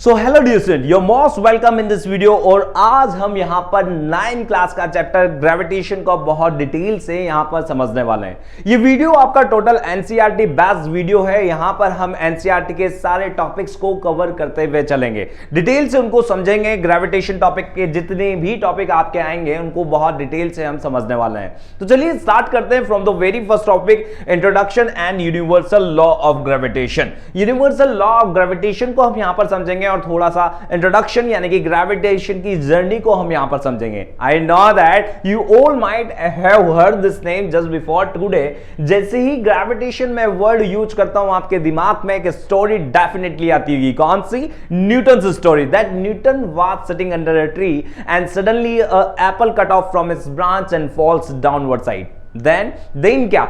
So hello dear student, your most welcome in this video. और आज हम यहां पर 9 क्लास का चैप्टर ग्रेविटेशन को बहुत डिटेल से यहां पर समझने वाले हैं। ये वीडियो आपका टोटल एनसीईआरटी बेस्ड वीडियो है। यहां पर हम एनसीईआरटी के सारे टॉपिक्स को कवर करते हुए चलेंगे, डिटेल से उनको समझेंगे। ग्रेविटेशन टॉपिक के जितने भी टॉपिक आपके आएंगे उनको बहुत डिटेल से हम समझने वाले हैं। तो चलिए स्टार्ट करते हैं from the very first topic, introduction and universal law of gravitation. Universal law of gravitation को हम यहां पर समझेंगे और थोड़ा सा इंट्रोडक्शन यानी कि ग्रेविटेशन की जर्नी को हम यहां पर समझेंगे। I know that you all might have heard this name just before today. जैसे ही ग्रेविटेशन में वर्ड यूज करता हूं आपके दिमाग में एक स्टोरी डेफिनेटली आती होगी। कौन सी? Newton story. That Newton was sitting under a tree and suddenly a apple cut off from its branch and falls downward side. Then क्या?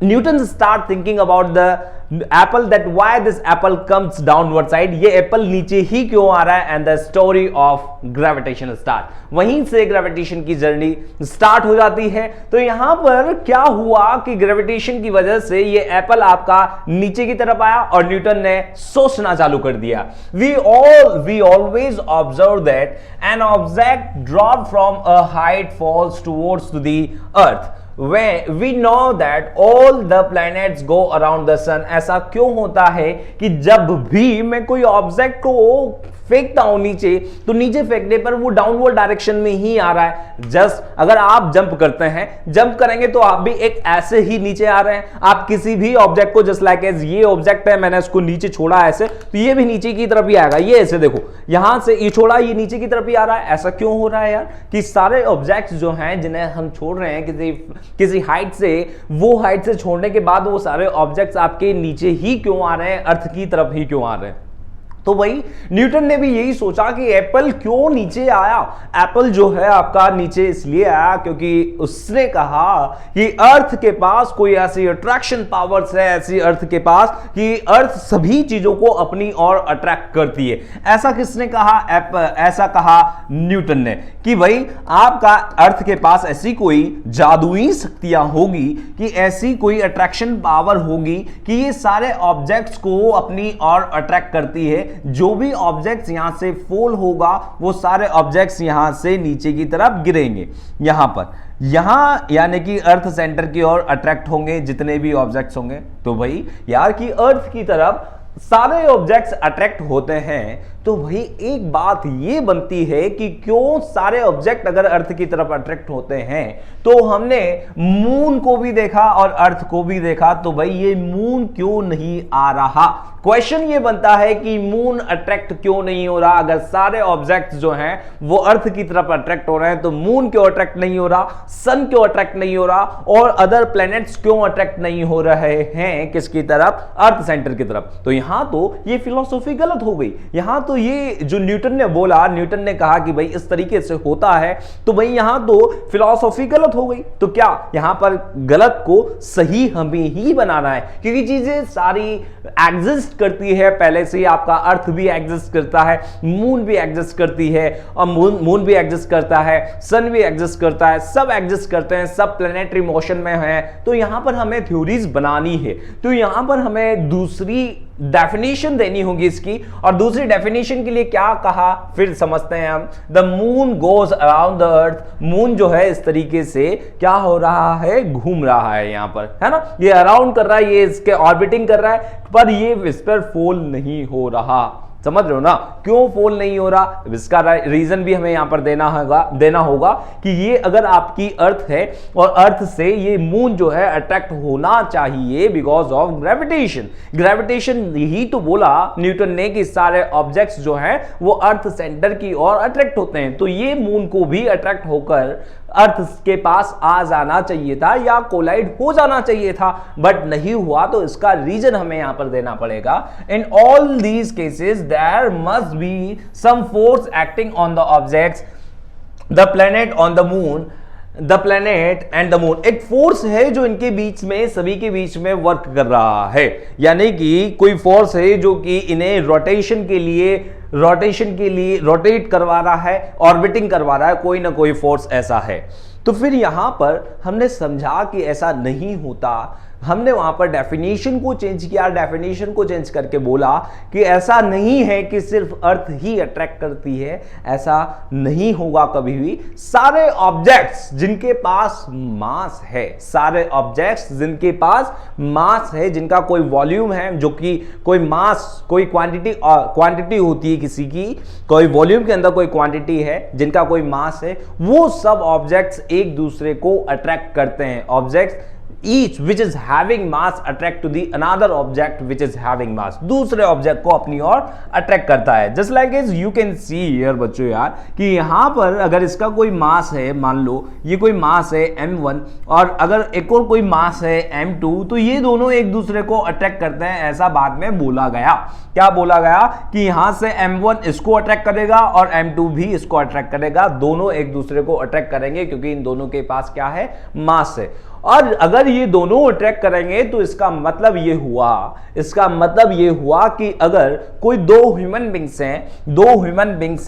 Newton start thinking about the apple, that why this apple comes downward side, ये Apple नीचे ही क्यों आ रहा है, and the story of gravitation start। वहीं से gravitation की journey start हो जाती है। तो यहां पर क्या हुआ कि ग्रेविटेशन की वजह से ये एप्पल आपका नीचे की तरफ आया और न्यूटन ने सोचना चालू कर दिया। we always observe that an object dropped from a height falls towards the earth when we know that all the planets go around the sun। ऐसा क्यों होता है कि जब भी मैं कोई ऑब्जेक्ट को फेंकता हूं नीचे, तो नीचे फेंकने पर वो डाउनवर्ड डायरेक्शन में ही आ रहा है। जस्ट अगर आप जंप करते हैं, जंप करेंगे तो आप भी एक ऐसे ही नीचे आ रहे हैं। आप किसी भी ऑब्जेक्ट को जस्ट लाइक एज ये ऑब्जेक्ट है, मैंने इसको नीचे छोड़ा ऐसे, तो ये भी नीचे की तरफ ही आएगा। ये ऐसे देखो, यहां से ये छोड़ा, ये नीचे की तरफ ही आ रहा है। ऐसा क्यों हो रहा है यार कि सारे ऑब्जेक्ट्स जो हैं जिन्हें हम छोड़ रहे हैं किसी हाइट से, वो हाइट से छोड़ने के बाद वो सारे ऑब्जेक्ट्स आपके नीचे ही क्यों आ रहे हैं, अर्थ की तरफ ही क्यों आ रहे हैं? तो वही न्यूटन ने भी यही सोचा कि एप्पल क्यों नीचे आया। एप्पल जो है आपका नीचे इसलिए आया क्योंकि उसने कहा कि अर्थ के पास कोई ऐसी अट्रैक्शन पावर्स है, ऐसी अर्थ के पास कि अर्थ सभी चीजों को अपनी ओर अट्रैक्ट करती है। ऐसा किसने कहा? ऐसा कहा न्यूटन ने कि भाई आपका अर्थ के पास ऐसी कोई जादुई शक्तियां होगी, कि ऐसी कोई अट्रैक्शन पावर होगी कि ये सारे ऑब्जेक्ट्स को अपनी ओर अट्रैक्ट करती है। जो भी ऑब्जेक्ट्स यहां से फॉल होगा वो सारे ऑब्जेक्ट्स यहां से नीचे की तरफ गिरेंगे। यहां यानी कि अर्थ सेंटर की ओर अट्रैक्ट होंगे जितने भी ऑब्जेक्ट्स होंगे। तो भाई यार कि अर्थ की तरफ सारे ऑब्जेक्ट्स अट्रैक्ट होते हैं, तो भाई एक बात ये बनती है कि क्यों सारे ऑब्जेक्ट अगर अर्थ की तरफ अट्रैक्ट होते हैं, तो हमने मून को भी देखा और अर्थ को भी देखा, तो भाई ये मून क्यों नहीं आ रहा? क्वेश्चन ये बनता है कि मून अट्रैक्ट क्यों नहीं हो रहा? अगर सारे ऑब्जेक्ट्स जो हैं वो अर्थ की तरफ अट्रैक्ट हो रहे हैं, तो मून क्यों अट्रैक्ट नहीं हो रहा, सन क्यों अट्रैक्ट नहीं हो रहा, और अदर प्लैनेट्स क्यों अट्रैक्ट नहीं हो रहे हैं किसकी तरफ? अर्थ सेंटर की तरफ। तो यहां तो ये फिलॉसफी गलत हो गई। यहां तो ये जो न्यूटन ने बोला, न्यूटन ने कहा कि भाई इस तरीके से होता है, तो भाई यहां तो फिलॉसफी गलत हो गई। तो क्या यहां पर गलत को सही हमें ही बनाना है, क्योंकि चीजें सारी एग्जिस्ट करती है पहले से ही। आपका अर्थ भी एग्जिस्ट करता है, मून भी एग्जिस्ट करती है, और मून भी एग्जिस्ट करता है, सन भी एग्जिस्ट करता है, सब एग्जिस्ट करते हैं, सब प्लैनेटरी मोशन में है। तो यहां पर हमें थ्योरीज बनानी है, तो यहां पर हमें दूसरी डेफिनेशन देनी होगी इसकी। और दूसरी डेफिनेशन के लिए क्या कहा फिर समझते हैं हम। The moon goes around the earth. Moon जो है इस तरीके से क्या हो रहा है, घूम रहा है यहां पर, है ना, ये अराउंड कर रहा है, ये इसके ऑर्बिटिंग कर रहा है, पर ये इस पर फॉल नहीं हो रहा। समझ रहे हो ना क्यों फॉल नहीं हो रहा? इसका रीजन भी हमें यहां पर देना होगा कि ये अगर आपकी अर्थ है और अर्थ से ये मून जो है अट्रैक्ट होना चाहिए बिकॉज ऑफ ग्रेविटेशन। ग्रेविटेशन ही तो बोला न्यूटन ने कि सारे ऑब्जेक्ट्स जो हैं वो अर्थ सेंटर की ओर अट्रैक्ट होते हैं, तो ये मून को भी अट्रैक्ट होकर अर्थ के पास आ जाना चाहिए था या कोलाइड हो जाना चाहिए था, बट नहीं हुआ। तो इसका रीजन हमें यहां पर देना पड़ेगा। In all these cases there must be some force acting on the objects, the planet on the moon, the planet and the moon. एक फोर्स है जो इनके बीच में, सभी के बीच में वर्क कर रहा है, यानी कि कोई फोर्स है जो कि इन्हें रोटेशन के लिए रोटेट करवा रहा है, ऑर्बिटिंग करवा रहा है, कोई ना कोई फोर्स ऐसा है। तो फिर यहां पर हमने समझा कि ऐसा नहीं होता, हमने वहां पर डेफिनेशन को चेंज किया, डेफिनेशन को चेंज करके बोला कि ऐसा नहीं है कि सिर्फ अर्थ ही अट्रैक्ट करती है, ऐसा नहीं होगा कभी भी। सारे ऑब्जेक्ट्स जिनके पास मास है, सारे ऑब्जेक्ट्स जिनके पास मास है, जिनका कोई वॉल्यूम है, जो कि कोई मास, कोई क्वांटिटी होती है किसी की, कोई वॉल्यूम के अंदर कोई क्वांटिटी है, जिनका कोई मास है, वो सब ऑब्जेक्ट्स एक दूसरे को अट्रैक्ट करते हैं। Objects each which is having mass attract to the another object which is having mass, दूसरे ऑब्जेक्ट को अपनी ओर अट्रैक्ट करता है। Just like is you can see here बच्चों यार कि यहां पर अगर इसका कोई मास है, मान लो ये कोई मास है m1 और अगर एक और कोई मास है m2, तो ये दोनों एक दूसरे को अट्रैक्ट करते हैं। ऐसा बाद में बोला गया, क्या बोला गया कि यहां से m1 इसको अट्रैक्ट करेगा और m2 भी इसको अट्रैक्ट करेगा, दोनों एक दूसरे को अट्रैक्ट करेंगे क्योंकि इन दोनों के पास क्या है, मास है। और अगर ये दोनों अट्रैक्ट करेंगे तो इसका मतलब ये हुआ कि अगर कोई दो ह्यूमन बींग्स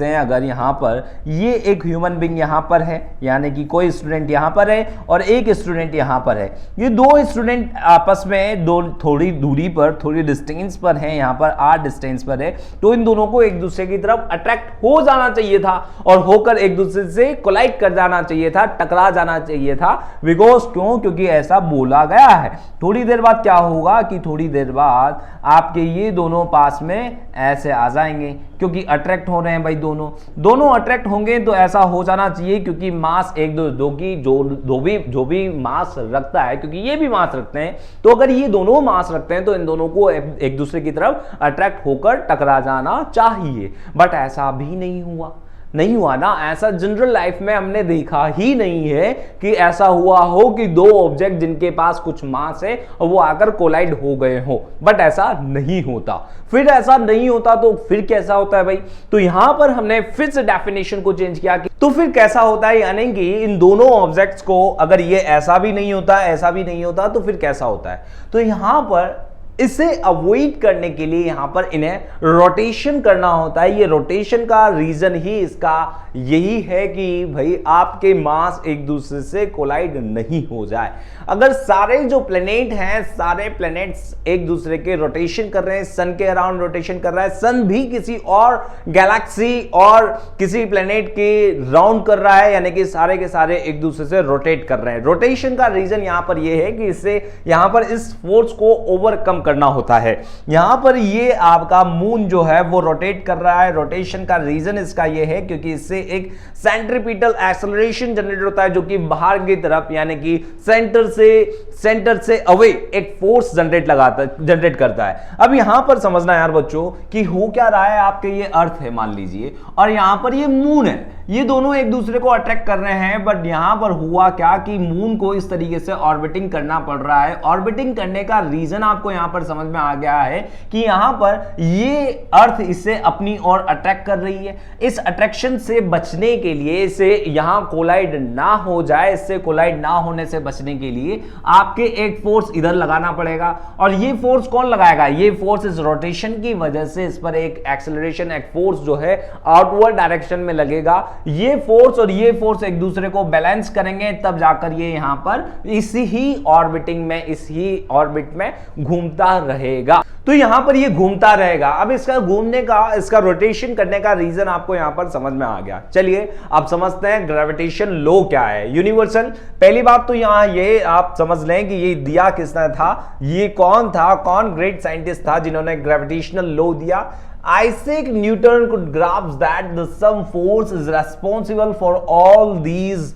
हैं, अगर यहां पर ये एक ह्यूमन बींग यहां पर है, यानी कि कोई स्टूडेंट यहां पर है और एक स्टूडेंट यहां पर है, ये दो स्टूडेंट आपस में थोड़ी दूरी पर, थोड़ी डिस्टेंस पर है, यहां पर r डिस्टेंस पर है, तो इन दोनों को एक दूसरे की तरफ अट्रैक्ट हो जाना चाहिए था और होकर एक दूसरे से कोलाइड कर जाना चाहिए था, टकरा जाना चाहिए था। बिकॉज क्योंकि ऐसा बोला गया है। थोड़ी देर बाद क्या होगा कि थोड़ी देर बाद आपके ये दोनों पास में ऐसे आ जाएंगे क्योंकि अट्रैक्ट हो रहे हैं भाई, दोनों अट्रैक्ट होंगे तो ऐसा हो जाना चाहिए क्योंकि मास एक दो की जो भी मास रखता है, क्योंकि ये भी मास रखते हैं, तो अगर ये दोनों मास रखते हैं तो इन दोनों को एक दूसरे की तरफ अट्रैक्ट होकर टकरा जाना चाहिए। बट ऐसा भी नहीं हुआ ना। ऐसा जनरल लाइफ में हमने देखा ही नहीं है कि ऐसा हुआ हो कि दो ऑब्जेक्ट जिनके पास कुछ मास है और वो आकर कोलाइड हो गए हो, बट ऐसा नहीं होता। फिर ऐसा नहीं होता तो फिर कैसा होता है भाई? तो यहां पर हमने फिर से डेफिनेशन को चेंज किया कि तो फिर कैसा होता है, यानी कि इन दोनों ऑब्जेक्ट्स को अगर ये ऐसा भी नहीं होता तो फिर कैसा होता है? तो यहां पर इसे अवॉइड करने के लिए यहां पर इन्हें रोटेशन करना होता है। ये रोटेशन का रीजन ही इसका यही है कि भाई आपके मास एक दूसरे से कोलाइड नहीं हो जाए। अगर सारे जो प्लेनेट हैं, सारे प्लेनेट्स एक दूसरे के रोटेशन कर रहे हैं, सन के अराउंड रोटेशन कर रहा है, सन भी किसी और गैलेक्सी और किसी प्लेनेट के राउंड कर रहा है, यानी कि सारे के सारे एक दूसरे से रोटेट कर रहे हैं। रोटेशन का रीजन यहां पर यह है कि इससे यहां पर इस फोर्स को ओवरकम करना होता है। यहां पर ये आपका मून जो है वो रोटेट कर रहा है। रोटेशन का रीजन इसका ये है क्योंकि इससे एक सेंट्रीपिटल एक्सेलरेशन जनरेट होता है जो कि बाहर की तरफ, यानी कि सेंटर से अवे एक फोर्स जनरेट करता है। अब यहां पर समझना यार बच्चों कि हो क्या रहा है, आपके ये अर्थ है मान लीजिए और यहां पर ये मून है, ये दोनों एक दूसरे को अट्रैक्ट कर रहे हैं। बट यहां पर हुआ क्या कि मून को इस तरीके से ऑर्बिटिंग करना पड़ रहा है। ऑर्बिटिंग करने का रीजन आपको यहां पर समझ में आ गया है कि यहां पर ये अर्थ इसे अपनी ओर अट्रैक्ट कर रही है। इस अट्रैक्शन से बचने के लिए, इसे यहां कोलाइड ना हो जाए, इससे कोलाइड ना होने से बचने के लिए आपके एक फोर्स इधर लगाना पड़ेगा। और ये फोर्स कौन लगाएगा? ये फोर्स इस रोटेशन की वजह से इस पर एक एक्सेलरेशन, एक फोर्स जो है आउटवर्ड डायरेक्शन में लगेगा। ये फोर्स और ये फोर्स एक दूसरे को बैलेंस करेंगे, तब जाकर ये यहां पर इसी ही ऑर्बिट में घूमता रहेगा। तो यहां पर ये घूमता रहेगा। अब इसका घूमने का, इसका रोटेशन करने का रीजन आपको यहां पर समझ में आ गया। चलिए अब समझते हैं ग्रेविटेशन लॉ क्या है, यूनिवर्सल। पहली बात तो यहां ये आप समझ लें कि ये दिया किसने था, ये कौन था, कौन ग्रेट साइंटिस्ट था जिन्होंने ग्रेविटेशनल लॉ दिया? Isaac Newton could grasp that some force is responsible for all these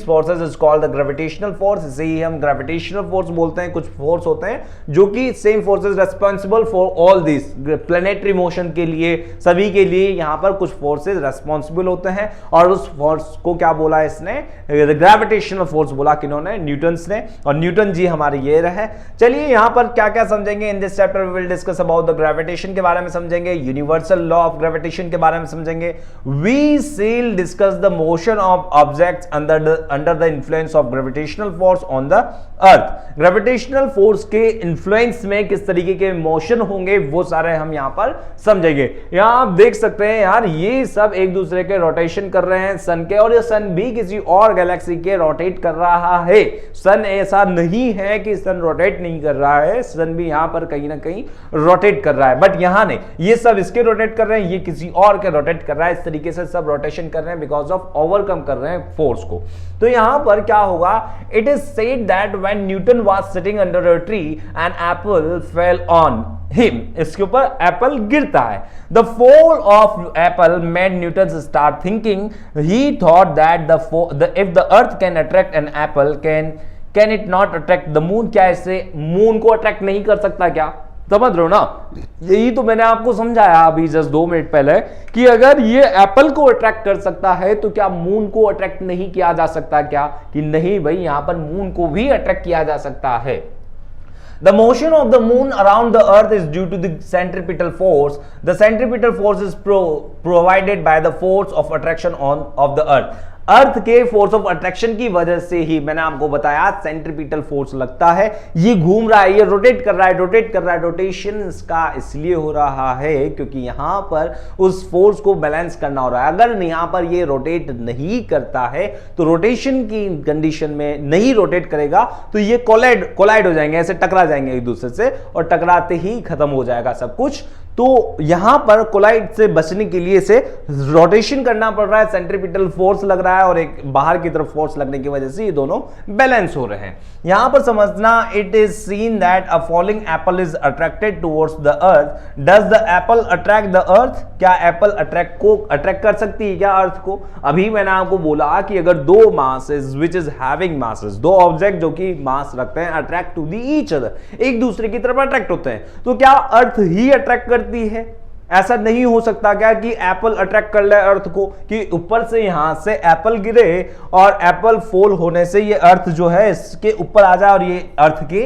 forces is called the gravitational force। इसे ही हम gravitational force बोलते हैं। कुछ फोर्स होते हैं जो कि same force is responsible for all these planetary motion के लिए, सभी के लिए यहां पर कुछ फोर्सेस responsible होते हैं और उस फोर्स को क्या बोला इसने? ग्रेविटेशनल फोर्स बोला। किन्होंने? न्यूटन्स ने। और न्यूटन जी हमारे ये रहे। चलिए यहां पर क्या क्या समझेंगे in this chapter we will discuss about the gravitation के बारे में समझेंगे, यूनिवर्सल लॉ ऑफ ग्रेविटेशन के बारे में समझेंगे। We will discuss the motion of objects under under the influence of gravitational force on the earth. Gravitational force के influence में किस तरीके के मोशन होंगे वो सारे हम यहां पर समझेंगे। यहां आप देख सकते हैं यार, ये सब एक दूसरे के रोटेशन कर रहे हैं सन के, और ये सन भी किसी और गैलेक्सी के रोटेट कर रहा है। सन ऐसा नहीं है कि सन रोटेट नहीं कर रहा है, सन भी यहां पर कहीं ना कहीं रोटेट कर रहा है, बट यहां नहीं, ये सब इसके रोटेट कर रहे हैं, ये किसी और के रोटेट कर रहा है। इस तरीके से सब रोटेशन कर रहे हैं बिकॉज ऑफ ओवरकम कर रहे हैं फोर्स को। तो यहां पर क्या होगा, it is said that when Newton was sitting under a tree an apple fell on him, इसके ऊपर एप्पल गिरता है। The fall of apple made Newton start thinking, he thought that if the earth can attract an apple can it not attract the moon. क्या इससे moon को attract नहीं कर सकता क्या? समझ रहे हो ना, यही तो मैंने आपको समझाया अभी जस्ट 2 मिनट पहले कि अगर ये एप्पल को अट्रैक्ट कर सकता है तो क्या मून को अट्रैक्ट नहीं किया जा सकता क्या? कि नहीं भाई, यहां पर मून को भी अट्रैक्ट किया जा सकता है। The motion of the moon around the earth is due to the centripetal force. The centripetal force is provided by the force of attraction of the earth. अर्थ के फोर्स ऑफ अट्रैक्शन की वजह से ही मैंने आपको बताया सेंट्रीपिटल फोर्स लगता है, ये घूम रहा है, ये रोटेट कर रहा है। रोटेशन इसका इसलिए हो रहा है क्योंकि यहां पर उस फोर्स को बैलेंस करना हो रहा है। अगर यहां पर ये रोटेट नहीं करता है तो रोटेशन की कंडीशन में नहीं रोटेट करेगा तो ये कोलाइड हो जाएंगे, ऐसे टकरा जाएंगे एक दूसरे से, और टकराते ही खत्म हो जाएगा सब कुछ। तो यहां पर कोलाइड से बचने के लिए इसे रोटेशन करना पड़ रहा है, सेंट्रीपिटल फोर्स लग रहा है और एक बाहर की तरफ फोर्स लगने की वजह से ये दोनों बैलेंस हो रहे हैं। यहां पर समझना, it is seen that a falling Apple is attracted towards the earth. Does the Apple attract the earth? क्या एप्पल अट्रैक्ट कर सकती है क्या अर्थ को? अभी मैंने आपको बोला कि अगर दो masses which is having masses, दो ऑब्जेक्ट जो कि मास रखते हैं, attract to the each other, एक दूसरे की तरफ अट्रैक्ट होते हैं, तो क्या अर्थ ही अट्रैक्ट करती है? ऐसा नहीं हो सकता क्या कि एप्पल अट्रैक्ट कर ले अर्थ को, कि ऊपर से यहां से एप्पल गिरे और एप्पल फॉल होने से ये अर्थ जो है इसके ऊपर आ जाए और ये अर्थ के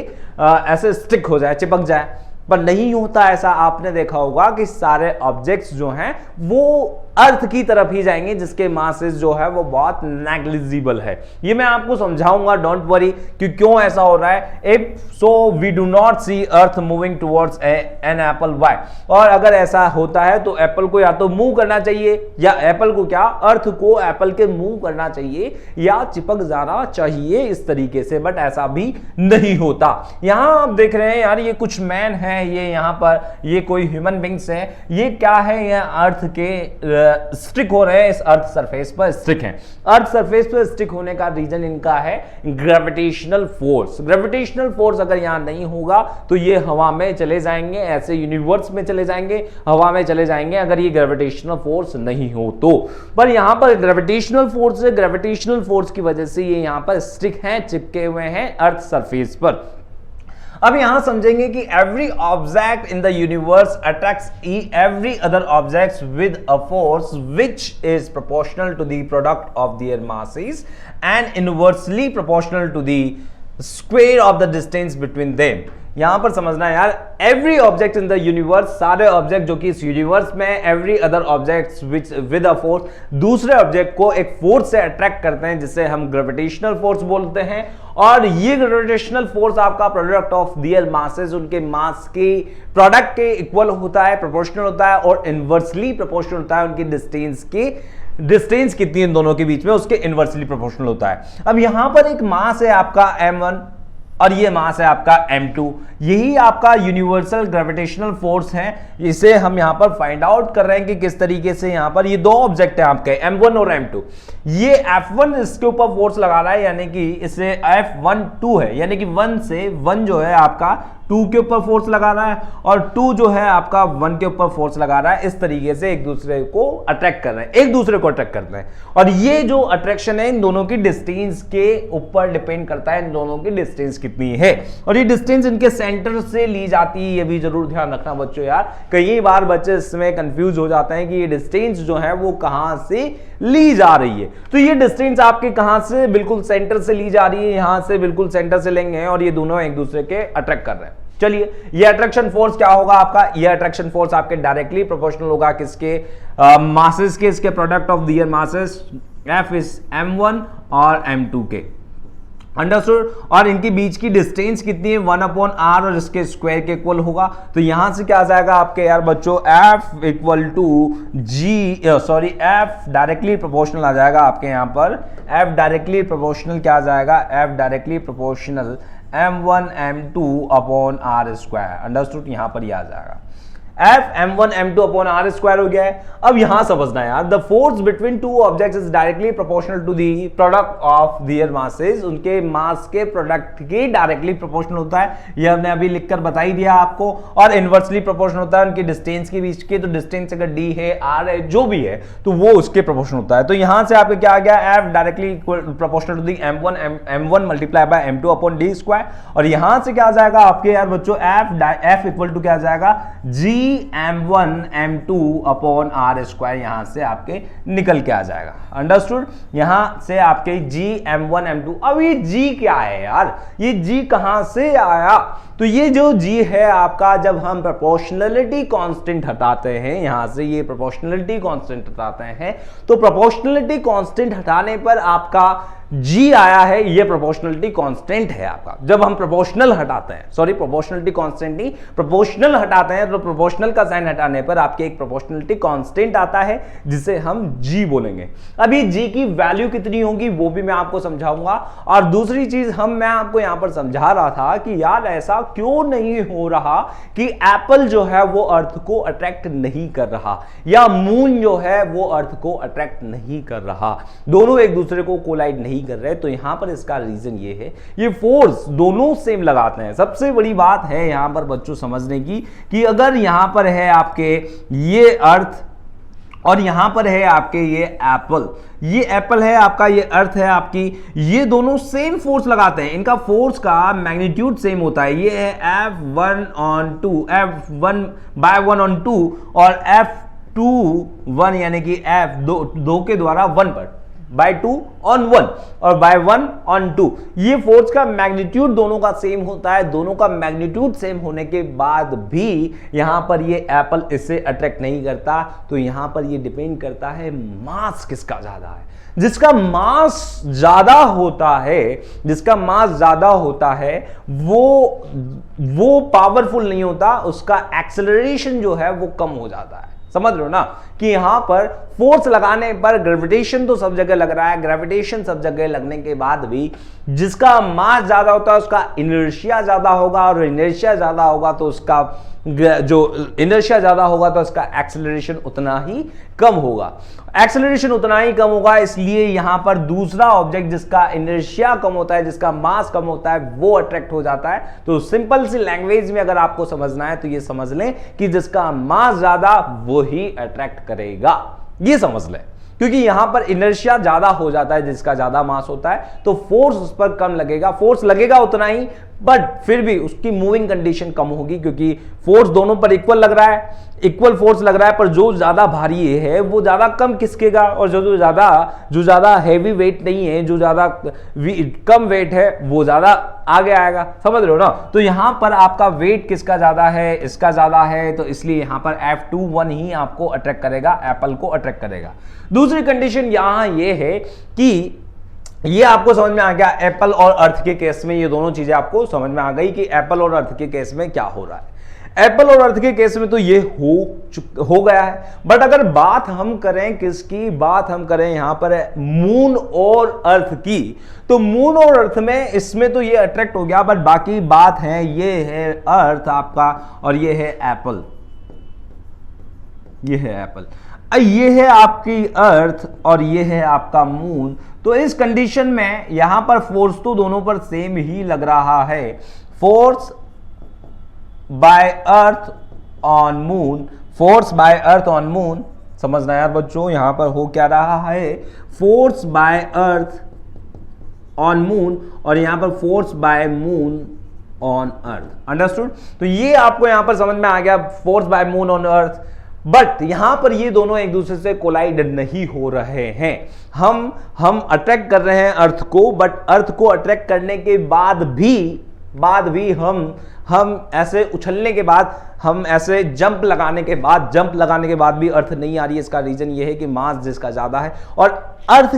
ऐसे स्टिक हो जाए, चिपक जाए? पर नहीं होता ऐसा। आपने देखा होगा कि सारे ऑब्जेक्ट्स जो हैं वो अर्थ की तरफ ही जाएंगे जिसके मासेस जो है वो बहुत नेग्लिजिबल है। ये मैं आपको समझाऊंगा, डोंट वरी, कि क्यों ऐसा हो रहा है। If so we do not see earth moving towards an apple, why? और अगर ऐसा होता है तो एप्पल को या तो मूव करना चाहिए, या एप्पल को क्या, अर्थ को एप्पल के मूव करना चाहिए या चिपक जाना चाहिए इस तरीके से, बट ऐसा भी नहीं होता। यहां आप देख रहे हैं यार, ये कुछ मैन है, ये यहां पर ये कोई ह्यूमन बींग्स है, ये क्या है, ये अर्थ के स्टिक हो रहे हैं, इस अर्थ सरफेस पर स्टिक हैं। अर्थ सरफेस पर स्टिक होने का रीजन इनका है ग्रेविटेशनल फोर्स। ग्रेविटेशनल फोर्स अगर यहां नहीं होगा तो ये हवा में चले जाएंगे, ऐसे यूनिवर्स में चले जाएंगे, हवा में चले जाएंगे, अगर ये ग्रेविटेशनल फोर्स नहीं हो तो। पर यहां पर ग्रेविटेशनल फोर्स है, ग्रेविटेशनल फोर्स की वजह से ये यहां पर स्टिक हैं, चिपके हुए हैं अर्थ सरफेस पर। अब यहां समझेंगे कि every object in the universe attracts every other objects with a force which is proportional to the product of their masses and inversely proportional to the square of the distance between them. यहां पर समझना यार, every object in the universe, सारे object जो कि इस universe में, every other objects which with a force, दूसरे ऑब्जेक्ट को एक फोर्स से अट्रैक्ट करते हैं जिसे हम ग्रेविटेशनल फोर्स बोलते हैं। और ये ग्रेविटेशनल फोर्स आपका प्रोडक्ट ऑफ दियर मासेस, उनके मास के प्रोडक्ट के इक्वल होता है, प्रोपोर्शनल होता है, और इनवर्सली प्रोपोर्शनल होता है उनकी डिस्टेंस कितनी इन दोनों के बीच में, उसके इनवर्सली प्रोपोर्शनल होता है। अब यहां पर एक मास है आपका m1 और ये मास है आपका m2, यही आपका यूनिवर्सल ग्रेविटेशनल फोर्स है। इसे हम यहां पर फाइंड आउट कर रहे हैं कि किस तरीके से यहां पर ये दो ऑब्जेक्ट हैं आपके m1 और m2, ये F1 इसके ऊपर फोर्स लगा रहा है, यानी कि इसे F12 है, यानी कि 1 से 1 जो है आपका 2 के ऊपर फोर्स लगा रहा है और 2 जो है आपका 1 के ऊपर फोर्स लगा रहा है। इस तरीके से एक दूसरे को अट्रैक्ट कर रहे हैं, एक दूसरे को अट्रैक्ट करते हैं। और ये जो अट्रैक्शन है इन दोनों की डिस्टेंस के ऊपर डिपेंड करता है, इन दोनों की डिस्टेंस कितनी है। और ये डिस्टेंस इनके सेंटर से ली जाती है, ये भी जरूर ध्यान रखना बच्चों यार, कई बार बच्चे इसमें कंफ्यूज हो जाते हैं कि ये डिस्टेंस जो है वो कहां से ली जा रही है। तो ये डिस्टेंस आपके कहां से, बिल्कुल सेंटर से ली जा रही है, यहां से बिल्कुल सेंटर से लेंगे और ये दोनों एक दूसरे के अट्रैक्ट कर रहे हैं। चलिए, ये अट्रैक्शन फोर्स क्या होगा आपका, ये अट्रैक्शन फोर्स आपके डायरेक्टली प्रोपोर्शनल होगा किसके, मासेस के, इसके product of their masses F is m1 और m2 के, अंडरस्टूड। और इनके बीच की डिस्टेंस कितनी है 1/r और इसके स्क्वायर के इक्वल होगा। तो यहां से क्या आ जाएगा आपके यार बच्चों F equal to F directly proportional आ जाएगा आपके यहां पर। F डायरेक्टली प्रोपोर्शनल क्या आ जाएगा, F directly proportional m1 m2 upon r square, understood. यहां पर ये आ जाएगा F m1 m2 upon r square हो गया है। अब यहां समझना है यार, the force between two objects is directly proportional to the product of their masses, उनके मास के प्रोडक्ट के डायरेक्टली प्रोपोर्शनल होता है। ये हमने अभी लिखकर बता ही दिया आपको। और इनवर्सली प्रोपोर्शनल होता है उनकी डिस्टेंस के बीच के, तो डिस्टेंस अगर d है r है जो भी है तो वो उसके प्रोपोर्शनल होता है। तो यहां से आपका क्या आ गया, F directly proportional to the m1 multiply by m2 upon d square. और यहां से क्या आ जाएगा आपके यार बच्चों, F इक्वल टू क्या आ जाएगा, g m1 m2 upon r square, यहां से आपके निकल के आ जाएगा, अंडरस्टूड। यहां से आपके g m1 m2। अब ये g क्या है यार, ये g कहां से आया, तो ये जो g है आपका, जब हम प्रोपोर्शनलिटी कांस्टेंट हटाते हैं यहां से, ये प्रोपोर्शनलिटी कांस्टेंट हटाते हैं, तो प्रोपोर्शनलिटी कांस्टेंट हटाने पर आपका g आया है, ये प्रोपोर्शनलिटी कांस्टेंट है आपका। जब हम प्रोपोर्शनल हटाते हैं, सॉरी प्रोपोर्शनलिटी कांस्टेंट नहीं, प्रोपोर्शनल हटाते हैं, तो प्रोपोर्शनल का साइन हटाने पर आपके एक प्रोपोर्शनलिटी कांस्टेंट आता है जिसे हम g बोलेंगे। अभी g की वैल्यू कितनी होगी वो भी मैं आपको समझाऊंगा। और दूसरी चीज मैं आपको यहां पर समझा रहा था कि यार ऐसा क्यों नहीं हो रहा कि एप्पल जो है वो अर्थ को अट्रैक्ट नहीं कर रहा, या मून जो है वो अर्थ को अट्रैक्ट नहीं कर रहा, दोनों एक दूसरे को कोलाइड नहीं कर रहे। तो यहां पर इसका रीजन ये है, ये फोर्स दोनों सेम लगाते हैं। सबसे बड़ी बात है यहां पर बच्चों समझने की कि अगर यहां पर है आपके ये अर्थ और यहां पर है आपके ये एप्पल, ये एप्पल है आपका, ये अर्थ है आपकी, ये दोनों सेम फोर्स लगाते हैं, इनका फोर्स का मैग्नीट्यूड सेम होता है। ये है F1/1/2 और F2/1 यानी कि F दो के द्वारा 1 पर by 2 on 1 और by 1 on 2, ये फोर्स का मैग्नीट्यूड दोनों का सेम होता है। दोनों का मैग्नीट्यूड सेम होने के बाद भी यहां पर ये एप्पल इससे अट्रैक्ट नहीं करता। तो यहां पर ये डिपेंड करता है मास किसका ज्यादा है। जिसका मास ज्यादा होता है, जिसका मास ज्यादा होता है वो पावरफुल नहीं होता, उसका एक्सेलरेशन जो है वो कम हो जाता है। समझ लो ना कि यहां पर फोर्स लगाने पर ग्रेविटेशन तो सब जगह लग रहा है, ग्रेविटेशन सब जगह लगने के बाद भी जिसका मास ज्यादा होता है उसका इनर्शिया ज्यादा होगा, और इनर्शिया ज्यादा होगा तो उसका जो इनर्शिया ज्यादा होगा तो उसका एक्सेलरेशन उतना ही कम होगा। एक्सेलरेशन उतना ही कम होगा, इसलिए यहां पर दूसरा ऑब्जेक्ट जिसका इनर्शिया कम होता है, जिसका मास कम होता है, वो अट्रैक्ट हो जाता है। तो सिंपल सी लैंग्वेज में अगर आपको समझना है तो ये समझ लें कि जिसका मास ज्यादा वो ही अट्रैक्ट करेगा, ये समझ लें। क्योंकि यहां पर इनर्शिया ज्यादा हो जाता है, जिसका ज्यादा मास होता है तो फोर्स उस पर कम लगेगा, फोर्स लगेगा उतना ही, बट फिर भी उसकी मूविंग कंडीशन कम होगी, क्योंकि फोर्स दोनों पर इक्वल लग रहा है, इक्वल फोर्स लग रहा है, पर जो ज्यादा भारी है वो ज्यादा कम खिसकेगा, और जो ज्यादा हैवी वेट नहीं है, जो ज्यादा कम वेट है वो ज्यादा आगे आएगा। समझ रहे हो ना। तो यहां पर आपका वेट किसका ज्यादा है, इसका ज्यादा है, तो इसलिए यहां पर F2/1 ही आपको अट्रैक्ट करेगा, एप्पल को अट्रैक्ट करेगा। दूसरी कंडीशन यहां ये है कि ये आपको समझ में आ गया, एप्पल और अर्थ के केस में ये दोनों चीजें आपको समझ में आ गई कि एप्पल और अर्थ के केस में क्या हो रहा है। एप्पल और अर्थ के केस में तो ये हो गया है, बट अगर बात हम करें किसकी, बात हम करें यहां पर मून और अर्थ की, तो मून और अर्थ में इसमें तो ये अट्रैक्ट हो गया, बट बाकी बात है ये है अर्थ आपका और ये है एप्पल, ये है एप्पल, ये है आपकी अर्थ और ये है आपका मून। तो इस कंडीशन में यहां पर फोर्स तो दोनों पर सेम ही लग रहा है। Force by earth on moon, force by earth on moon, समझना यार बच्चों यहां पर हो क्या रहा है, force by earth on moon और यहां पर force by moon on earth, understood. तो ये आपको यहां पर समझ में आ गया, force by moon on earth. But यहां पर ये दोनों एक दूसरे से कोलाइड नहीं हो रहे हैं। हम अट्रैक्ट कर रहे हैं अर्थ को, बट अर्थ को अट्रैक्ट करने के बाद भी हम ऐसे उछलने के बाद हम ऐसे जंप लगाने के बाद भी अर्थ नहीं आ रही है। इसका रीजन ये है कि मास जिसका ज्यादा है और अर्थ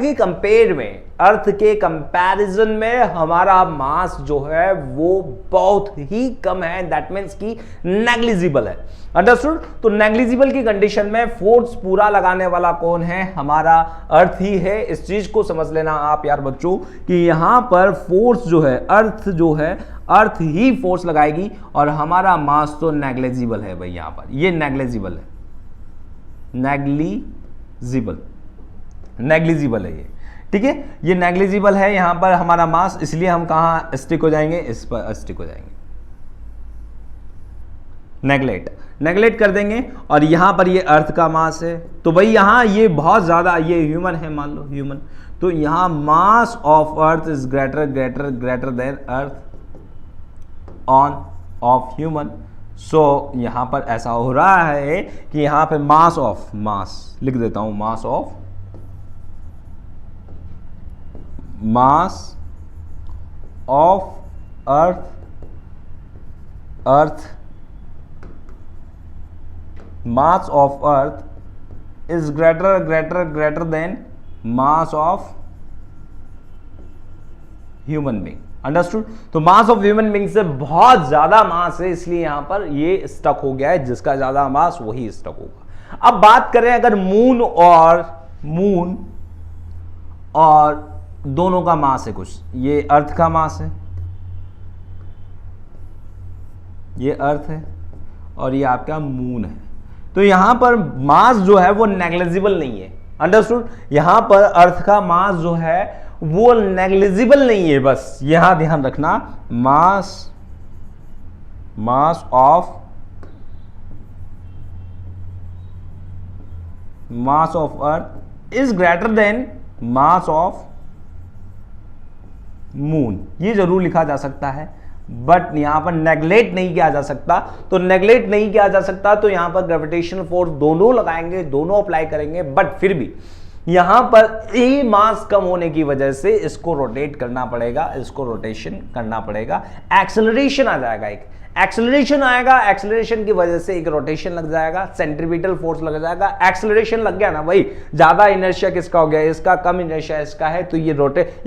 के कंपैरिजन में हमारा मास जो है वो बहुत ही कम है, दैट मीन्स कि नेग्लिजिबल है। अंडरस्टूड? तो नेग्लिजिबल की कंडीशन में फोर्स पूरा लगाने वाला कौन है? हमारा अर्थ ही है। इस चीज को समझ लेना आप यार बच्चों कि यहां पर फोर्स जो है, अर्थ ही फोर्स लगाएगी और हमारा मास तो नेग्लिजिबल है भाई। यहां पर ये नेग्लिजिबल है, नेग्लिजिबल है ये, ठीक है, ये नेग्लिजिबल है यहां पर हमारा मास, इसलिए हम कहां स्टिक हो जाएंगे? इस पर स्टिक हो जाएंगे, नेग्लेक्ट कर देंगे। और यहां पर ये अर्थ का मास है, तो भाई यहां ये बहुत ज्यादा, ये ह्यूमन है, मान लो ह्यूमन, तो यहां mass of earth is greater than earth on of human. So यहां पर ऐसा हो रहा है कि यहां पे मास लिख देता हूं, मास of earth is greater then mass of human being. Understood? तो मास ऑफ ह्यूमन बीइंग से बहुत ज्यादा मास है, इसलिए यहां पर ये स्टक हो गया है, जिसका ज्यादा मास वही स्टक होगा। अब बात करें अगर मून और दोनों का मास है कुछ, ये अर्थ का मास है, ये अर्थ है और ये आपका मून है, तो यहां पर मास जो है वो नेग्लिजिबल नहीं है। अंडरस्टूड? यहां पर अर्थ का मास जो है वो नेग्लिजिबल नहीं है, बस यहां ध्यान रखना, मास of earth is greater then mass of moon. ये जरूर लिखा जा सकता है, बट यहां पर नेग्लेक्ट नहीं किया जा सकता। तो नेग्लेक्ट नहीं किया जा सकता तो यहां पर ग्रेविटेशनल फोर्स दोनों लगाएंगे, दोनों अप्लाई करेंगे, बट फिर भी यहां पर ए मास कम होने की वजह से इसको रोटेट करना पड़ेगा, इसको रोटेशन करना पड़ेगा, एक्सेलरेशन आ जाएगा, एक एक्सेलरेशन आएगा, एक्सेलरेशन की वजह से एक रोटेशन लग जाएगा, सेंट्रीपिटल फोर्स लग जाएगा, एक्सेलरेशन लग गया ना भाई, ज्यादा इनर्शिया किसका हो गया? इसका, कम इनर्शिया इसका है, तो ये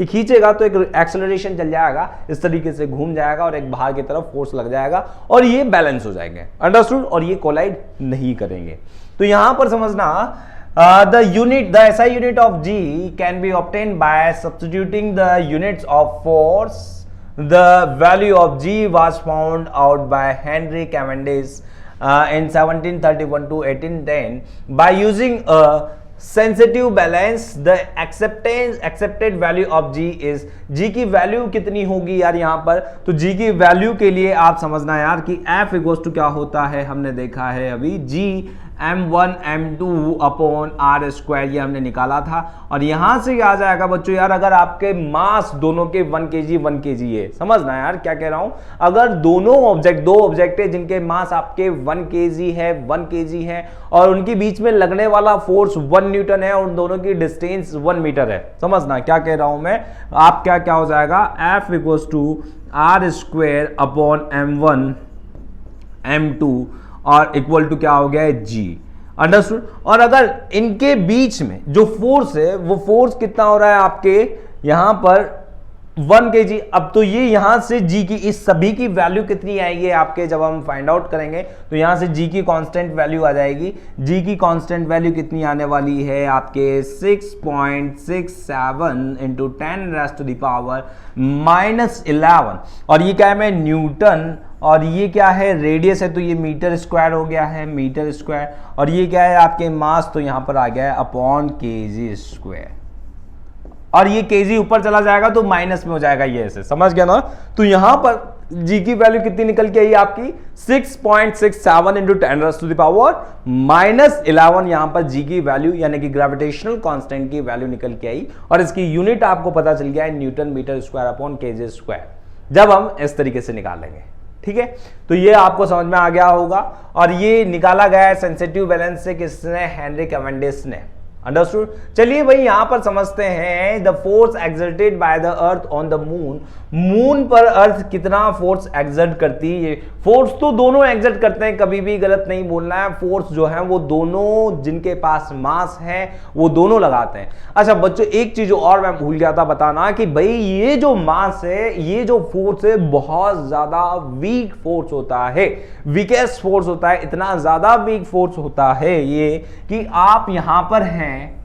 खींचेगा तो एक एक्सेलरेशन चल जाएगा, इस तरीके से घूम जाएगा और एक बाहर की तरफ फोर्स लग जाएगा और ये बैलेंस हो जाएंगे। अंडरस्टूड? और ये कोलाइड नहीं करेंगे। तो यहां पर समझना, the SI unit of G can be obtained by substituting the units of force. The value of G was found out by Henry Cavendish in 1731 to 1810 by using a sensitive balance. The accepted value of G is, G की value कितनी होगी यार यहाँ पर? तो G की value के लिए आप समझना यार कि F इक्वल्स टू क्या होता है, हमने देखा है अभी, G m1 m2 upon r square, ये हमने निकाला था। और यहां से आ जाएगा बच्चों यार, अगर आपके मास दोनों के 1 kg है, समझना यार क्या कह रहा हूं, अगर दो ऑब्जेक्ट है जिनके मास आपके 1 kg है और उनके बीच में लगने वाला फोर्स 1 न्यूटन है और उन दोनों की डिस्टेंस 1 मीटर है, समझना क्या कह रहा हूं मैं, आप क्या हो जाएगा, F equals to r square upon m1 m2 और इक्वल टू क्या हो गया है, G। अंडरस्टूड? और अगर इनके बीच में जो फोर्स है वो फोर्स कितना हो रहा है आपके यहां पर 1 kg। अब तो ये यहां से G की, इस सभी की वैल्यू कितनी आएगी आपके, जब हम फाइंड आउट करेंगे तो यहां से G की कांस्टेंट वैल्यू आ जाएगी। G की कांस्टेंट वैल्यू कितनी आने वाली है आपके 6.67 इंटू 10⁻⁻11। और ये क्या है, मैं न्यूटन, और ये क्या है, रेडियस है, तो ये मीटर स्क्वायर हो गया है, मीटर स्क्वायर। और ये क्या है आपके मास, तो यहां पर आ गया है अपॉन kg स्क्वायर। और ये kg ऊपर चला जाएगा तो माइनस में हो जाएगा, ये ऐसे, समझ गया ना? तो यहां पर G की वैल्यू कितनी निकल के आई आपकी 6.67 इंटू 10⁻⁻11। यहां पर G की वैल्यू यानी कि ग्रेविटेशनल कांस्टेंट की वैल्यू निकल के आई और इसकी यूनिट आपको पता चल गया है Newton metre square upon kg square, जब हम इस तरीके से निकालेंगे। ठीक है, तो ये आपको समझ में आ गया होगा। और ये निकाला गया है सेंसिटिव बैलेंस से, किसने, हेनरी कैवेंडिश ने। अंडरस्टूड? चलिए भाई यहां पर समझते हैं, the force exerted by the earth on the moon moon पर अर्थ कितना फोर्स एग्जर्ट करती है। फोर्स तो दोनों एग्जर्ट करते हैं, कभी भी गलत नहीं बोलना है। फोर्स जो है वो दोनों, जिनके पास मास है वो दोनों लगाते हैं। अच्छा बच्चों, एक चीज और मैं भूल गया था बताना कि भाई ये जो मास है, ये जो फोर्स है, बहुत ज्यादा वीक फोर्स होता है, वीकेस्ट फोर्स होता है। इतना ज्यादा वीक फोर्स होता है ये कि आप यहां पर हैं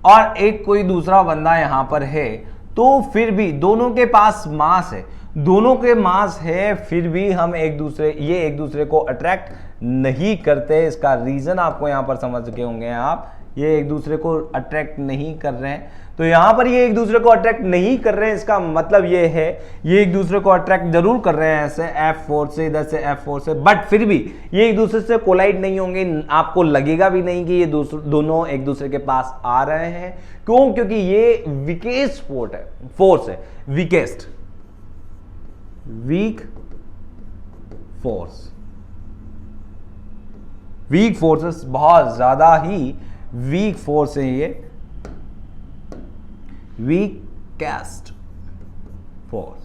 और एक कोई दूसरा बंदा यहां पर है, तो फिर भी दोनों के पास मास है, दोनों के मास है, फिर भी हम एक दूसरे को अट्रैक्ट नहीं करते। इसका रीजन आपको यहां पर समझ के होंगे आप, ये एक दूसरे को अट्रैक्ट नहीं कर रहे हैं। तो यहां पर ये एक दूसरे को अट्रैक्ट नहीं कर रहे हैं, इसका मतलब ये है ये एक दूसरे को अट्रैक्ट जरूर कर रहे हैं, ऐसे F4 से, इधर से F4 से, बट फिर भी ये एक दूसरे से कोलाइड नहीं होंगे। आपको लगेगा भी नहीं कि ये दोनों एक दूसरे के पास आ रहे हैं। क्यों? क्योंकि ये वीकेस्ट फोर्स है, weakest, weak force, weak forces, बहुत ज्यादा ही वीक फोर्स है ये, वीकेस्ट फोर्स,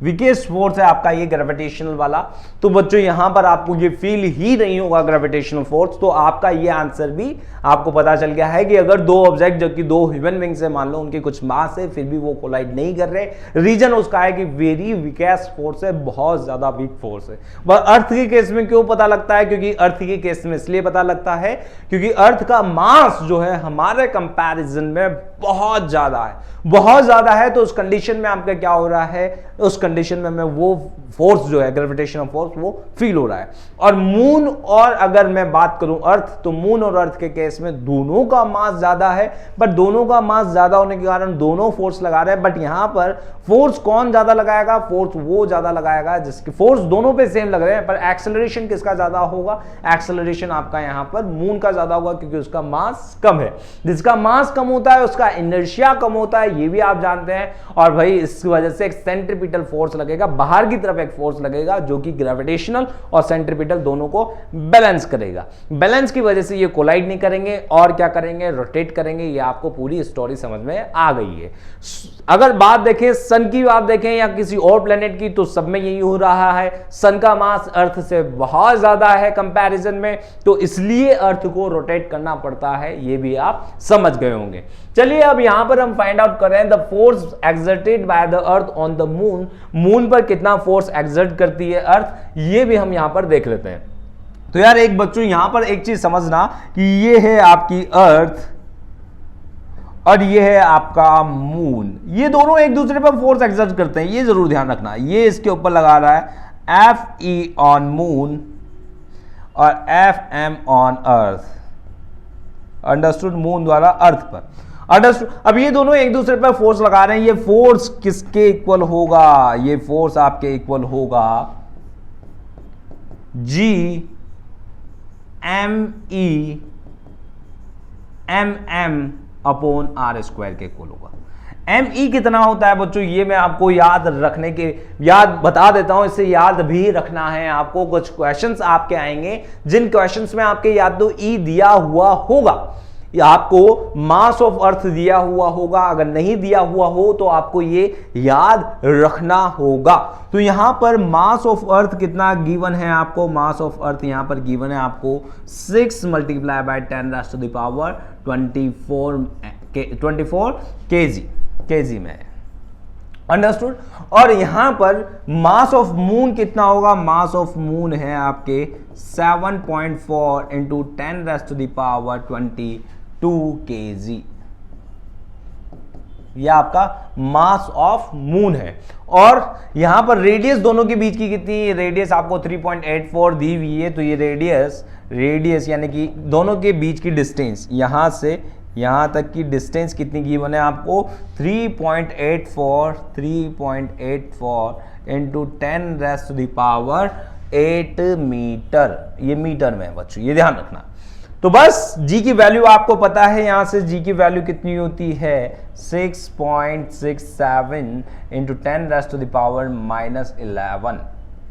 वीकेस्ट फोर्स है आपका ये ग्रेविटेशनल वाला। तो बच्चों यहां पर आपको ये फील ही नहीं होगा ग्रेविटेशनल फोर्स, तो आपका ये आंसर भी आपको पता चल गया है कि अगर दो ऑब्जेक्ट जो कि दो ह्यूमन बीइंग्स है, मान लो उनके कुछ मास है, फिर भी वो कोलाइड नहीं कर रहे, रीजन उसका है कि वेरी वीकेस्ट फोर्स है, बहुत ज्यादा वीक फोर्स है। वह अर्थ के केस में क्यों पता लगता है? क्योंकि अर्थ के केस में इसलिए पता लगता है क्योंकि अर्थ का मास जो है हमारे कंपैरिजन में बहुत ज्यादा है, बहुत ज्यादा है। तो उस कंडीशन में आपका क्या हो रहा है, उस कंडीशन में वो फोर्स जो है ग्रेविटेशनल फोर्स वो फील हो रहा है। और मून, और अगर मैं बात करूं अर्थ, तो मून और अर्थ के केस में दोनों का मास ज्यादा है, बट दोनों का मास ज्यादा होने के कारण दोनों फोर्स लगा रहे हैं। बट यहां पर फोर्स कौन ज्यादा लगाएगा? फोर्स वो ज्यादा लगाएगा जिसकी फोर्स दोनों पे सेम लग रहे हैं, पर एक्सेलरेशन किसका ज्यादा होगा? एक्सेलरेशन आपका यहां पर मून का ज्यादा होगा, क्योंकि उसका मास कम है। जिसका मास कम होता है उसका इनर्शिया कम होता है, ये भी आप जानते हैं। और भाई इसकी वजह से एक सेंट्रीपिटल फोर्स लगेगा, बाहर की तरफ एक फोर्स लगेगा जो कि ग्रेविटेशनल और सेंट्रीपिटल दोनों को बैलेंस करेगा। बैलेंस की वजह से ये कोलाइड नहीं करेंगे और क्या करेंगे? रोटेट करेंगे। ये आपको पूरी स्टोरी समझ में आ गई है। अगर बात देखें सन की, बात देखें या किसी और प्लेनेट की, तो सब में यही हो रहा है। सन का मास अर्थ से बहुत ज्यादा है कंपैरिजन में, तो इसलिए अर्थ को रोटेट करना पड़ता है, ये भी आप समझ गए होंगे। चलिए अब यहां पर हम फाइंड आउट करें the force exerted by the earth on the moon. Moon पर कितना फोर्स एक्सर्ट करती है अर्थ, ये भी हम यहां पर देख लेते हैं। तो यार एक बच्चों यहां पर एक चीज समझना कि ये है आपकी अर्थ और ये है आपका मून, ये दोनों एक दूसरे पर फोर्स एक्सर्ट करते हैं, ये जरूर ध्यान रखना। ये इसके ऊपर लगा रहा है Fe ऑन मून और Fm on earth, understood? Moon द्वारा अर्थ पर, अंडरस्टूड? अब ये दोनों एक दूसरे पर फोर्स लगा रहे हैं, ये फोर्स किसके इक्वल होगा? ये फोर्स आपके इक्वल होगा G ME MM upon R square के इक्वल होगा। ME कितना होता है बच्चों, ये मैं आपको याद बता देता हूं, इससे याद भी रखना है आपको। कुछ क्वेश्चंस आपके आएंगे जिन क्वेश्चंस में आपके याद दो E दिया हुआ होगा, आपको मास ऑफ अर्थ दिया हुआ होगा, अगर नहीं दिया हुआ हो तो आपको ये याद रखना होगा। तो यहां पर मास ऑफ अर्थ कितना गिवन है आपको? मास ऑफ अर्थ यहां पर गिवन है आपको 6 multiply by 10 raise to the power 24 KG में, अंडरस्टूड? और यहां पर मास ऑफ मून कितना होगा? मास ऑफ मून है आपके 7.4 into 10 raise to the power 22 KG, यह आपका मास ऑफ मून है। और यहां पर रेडियस दोनों के बीच की कितनी? रेडियस आपको 3.84 दी हुई है। तो ये रेडियस यानी कि दोनों के बीच की डिस्टेंस, यहां से यहां तक की डिस्टेंस कितनी गिवन है आपको? 3.84 into 10 raise to the power 8 metre, ये मीटर में है बच्चों, ये ध्यान रखना। तो बस G की वैल्यू आपको पता है, यहां से G की वैल्यू कितनी होती है? 6.67 into 10 raise to the power -11,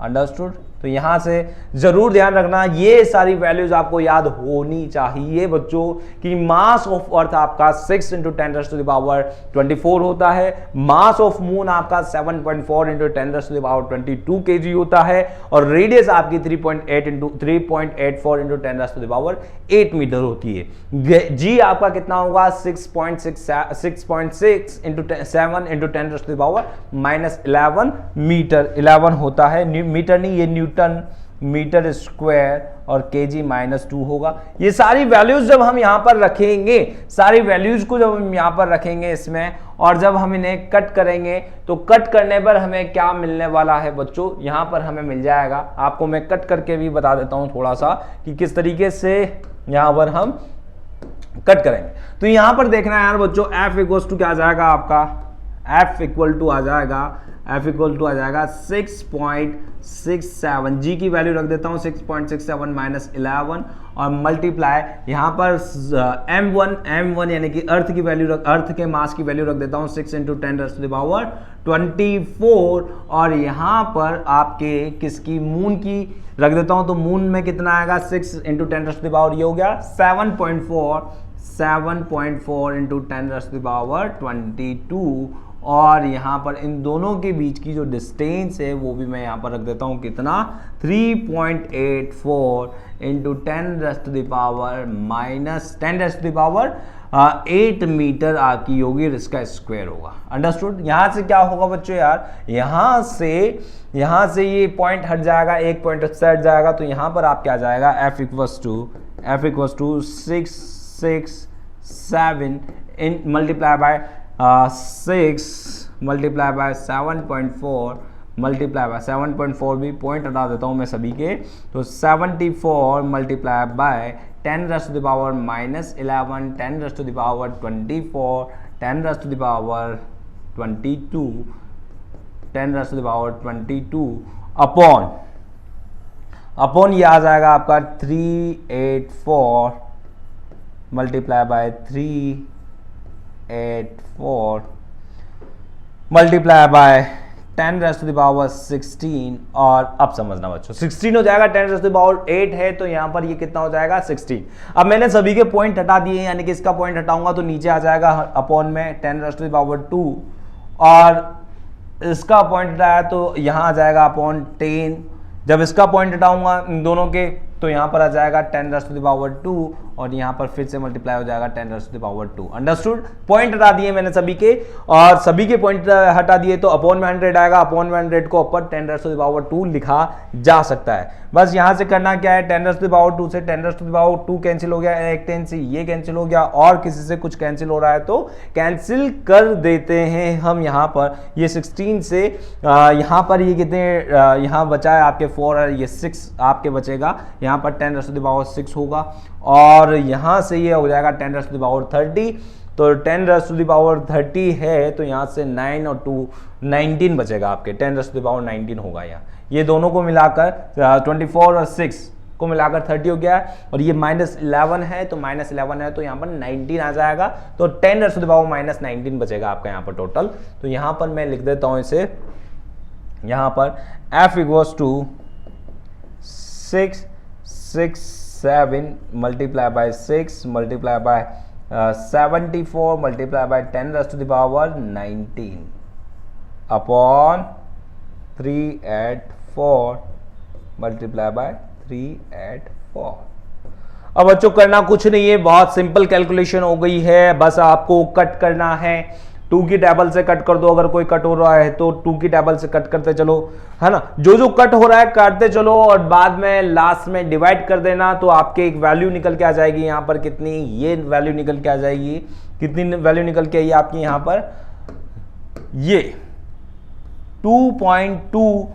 understood? तो यहां से जरूर ध्यान रखना, ये सारी वैल्यूज आपको याद होनी चाहिए बच्चों कि मास ऑफ अर्थ आपका 6 × 10⁻24 होता है, मास ऑफ मून आपका 7.4 × 10⁻22 kg होता है, और रेडियस आपकी 3.84 × 10⁻8 मीटर होती है। जी आपका कितना होगा 6.6 × 7 × 10⁻11 मीटर 11 होता है, मीटर नहीं, ये न्यूटन मीटर स्क्वायर, और केजी -2 होगा। ये सारी वैल्यूज जब हम यहां पर रखेंगे, सारी वैल्यूज को जब हम यहां पर रखेंगे इसमें, और जब हम इन्हें कट करेंगे तो कट करने पर हमें क्या मिलने वाला है बच्चों, यहां पर हमें मिल जाएगा, आपको मैं कट करके भी बता देता हूं थोड़ा सा कि किस तरीके से यहां पर हम कट करेंगे। तो यहां पर देखना है यार बच्चों, F इक्वल टू क्या आ जाएगा आपका, F इक्वल टू आ जाएगा 6.67, जी की वैल्यू रख देता हूं 6.67 - 11, और मल्टीप्लाई यहाँ पर m1 यानी कि अर्थ की वैल्यू, अर्थ के मास की वैल्यू रख देता हूं 6 × 10⁻24, और यहाँ पर आपके किसकी, मून की रख देता हूं, तो मून में कितना आएगा 6 × 10⁻, ये हो गया 7.4 × 10⁻22, और यहां पर इन दोनों के बीच की जो डिस्टेंस है वो भी मैं यहां पर रख देता हूं कितना 3.84 × 10⁻8 मीटर आपकी होगी, इसका स्क्वायर होगा। अंडरस्टूड। यहां से क्या होगा बच्चों यार, यहां से ये पॉइंट हट जाएगा, एक पॉइंट हट जाएगा, तो यहां पर आप क्या जाएगा F equals to 667 multiply by 6 multiply by 7.4 multiply by 7.4 भी पॉइंट हटा देता हूं मैं सभी के, तो 74 मल्टीप्लाई बाय 10⁻⁻11 10⁻22 अपॉन ये आ जाएगा आपका 384 मल्टीप्लाई बाय 384 मल्टीप्लाई बाय 10⁻16, और अब समझना बच्चों 16 हो जाएगा, 10⁻8 है तो यहां पर ये कितना हो जाएगा 16। अब मैंने सभी के पॉइंट हटा दिए, यानी कि इसका पॉइंट हटाऊंगा तो नीचे आ जाएगा अपॉन में 10⁻2, और इसका पॉइंट हटाया तो यहां आ जाएगा अपॉन 10। जब इसका पॉइंट हटाऊंगा इन दोनों के तो यहां पर आ जाएगा 10⁻2, और यहां पर फिर से मल्टीप्लाई हो जाएगा 10⁻2। अंडरस्टूड। पॉइंट हटा दिए मैंने सभी के, और सभी के पॉइंट हटा दिए तो अपॉन में 100 आएगा, अपॉन में 100 को ऊपर 10⁻2 लिखा जा सकता है। बस यहां से करना क्या है, 10⁻2 से 10⁻2 कैंसिल हो गया, एक 10 से ये कैंसिल हो गया, और किसी से कुछ कैंसिल हो रहा है तो कैंसिल कर देते हैं हम। यहां पर ये 16 से यहां पर ये कितने यहां बचा है आपके 4, ये 6 आपके बचेगा, यहां पर 10⁻6 होगा, और यहां से ये हो जाएगा 10⁻30, तो 10⁻30 है तो यहां से 9 और 2 19 बचेगा आपके, 10⁻19 होगा यहाँ। ये दोनों को मिलाकर 24 और 6 को मिलाकर 30 हो गया है, और ये -11 है तो -11 है तो यहाँ पर 19 आ जाएगा, तो 10⁻19 बचेगा आपका यहाँ पर टोटल। तो यहाँ पर मैं लिख देता हूँ इसे, यहाँ पर F equals to 667 multiply by 6 multiply by 74 multiply by 10⁻19 upon 384 multiply by 384। अब बच्चों करना कुछ नहीं है, बहुत सिंपल कैलकुलेशन हो गई है, बस आपको कट करना है। 2 की टेबल से कट कर दो, अगर कोई कट हो रहा है तो 2 की टेबल से कट करते चलो, है ना, जो कट हो रहा है काटते चलो, और बाद में लास्ट में डिवाइड कर देना, तो आपके एक वैल्यू निकल के आ जाएगी यहाँ पर कितनी, ये वैल्यू निकल के आ जाएगी, कितनी वैल्यू निकल के आई आपकी यहाँ पर, ये 2.02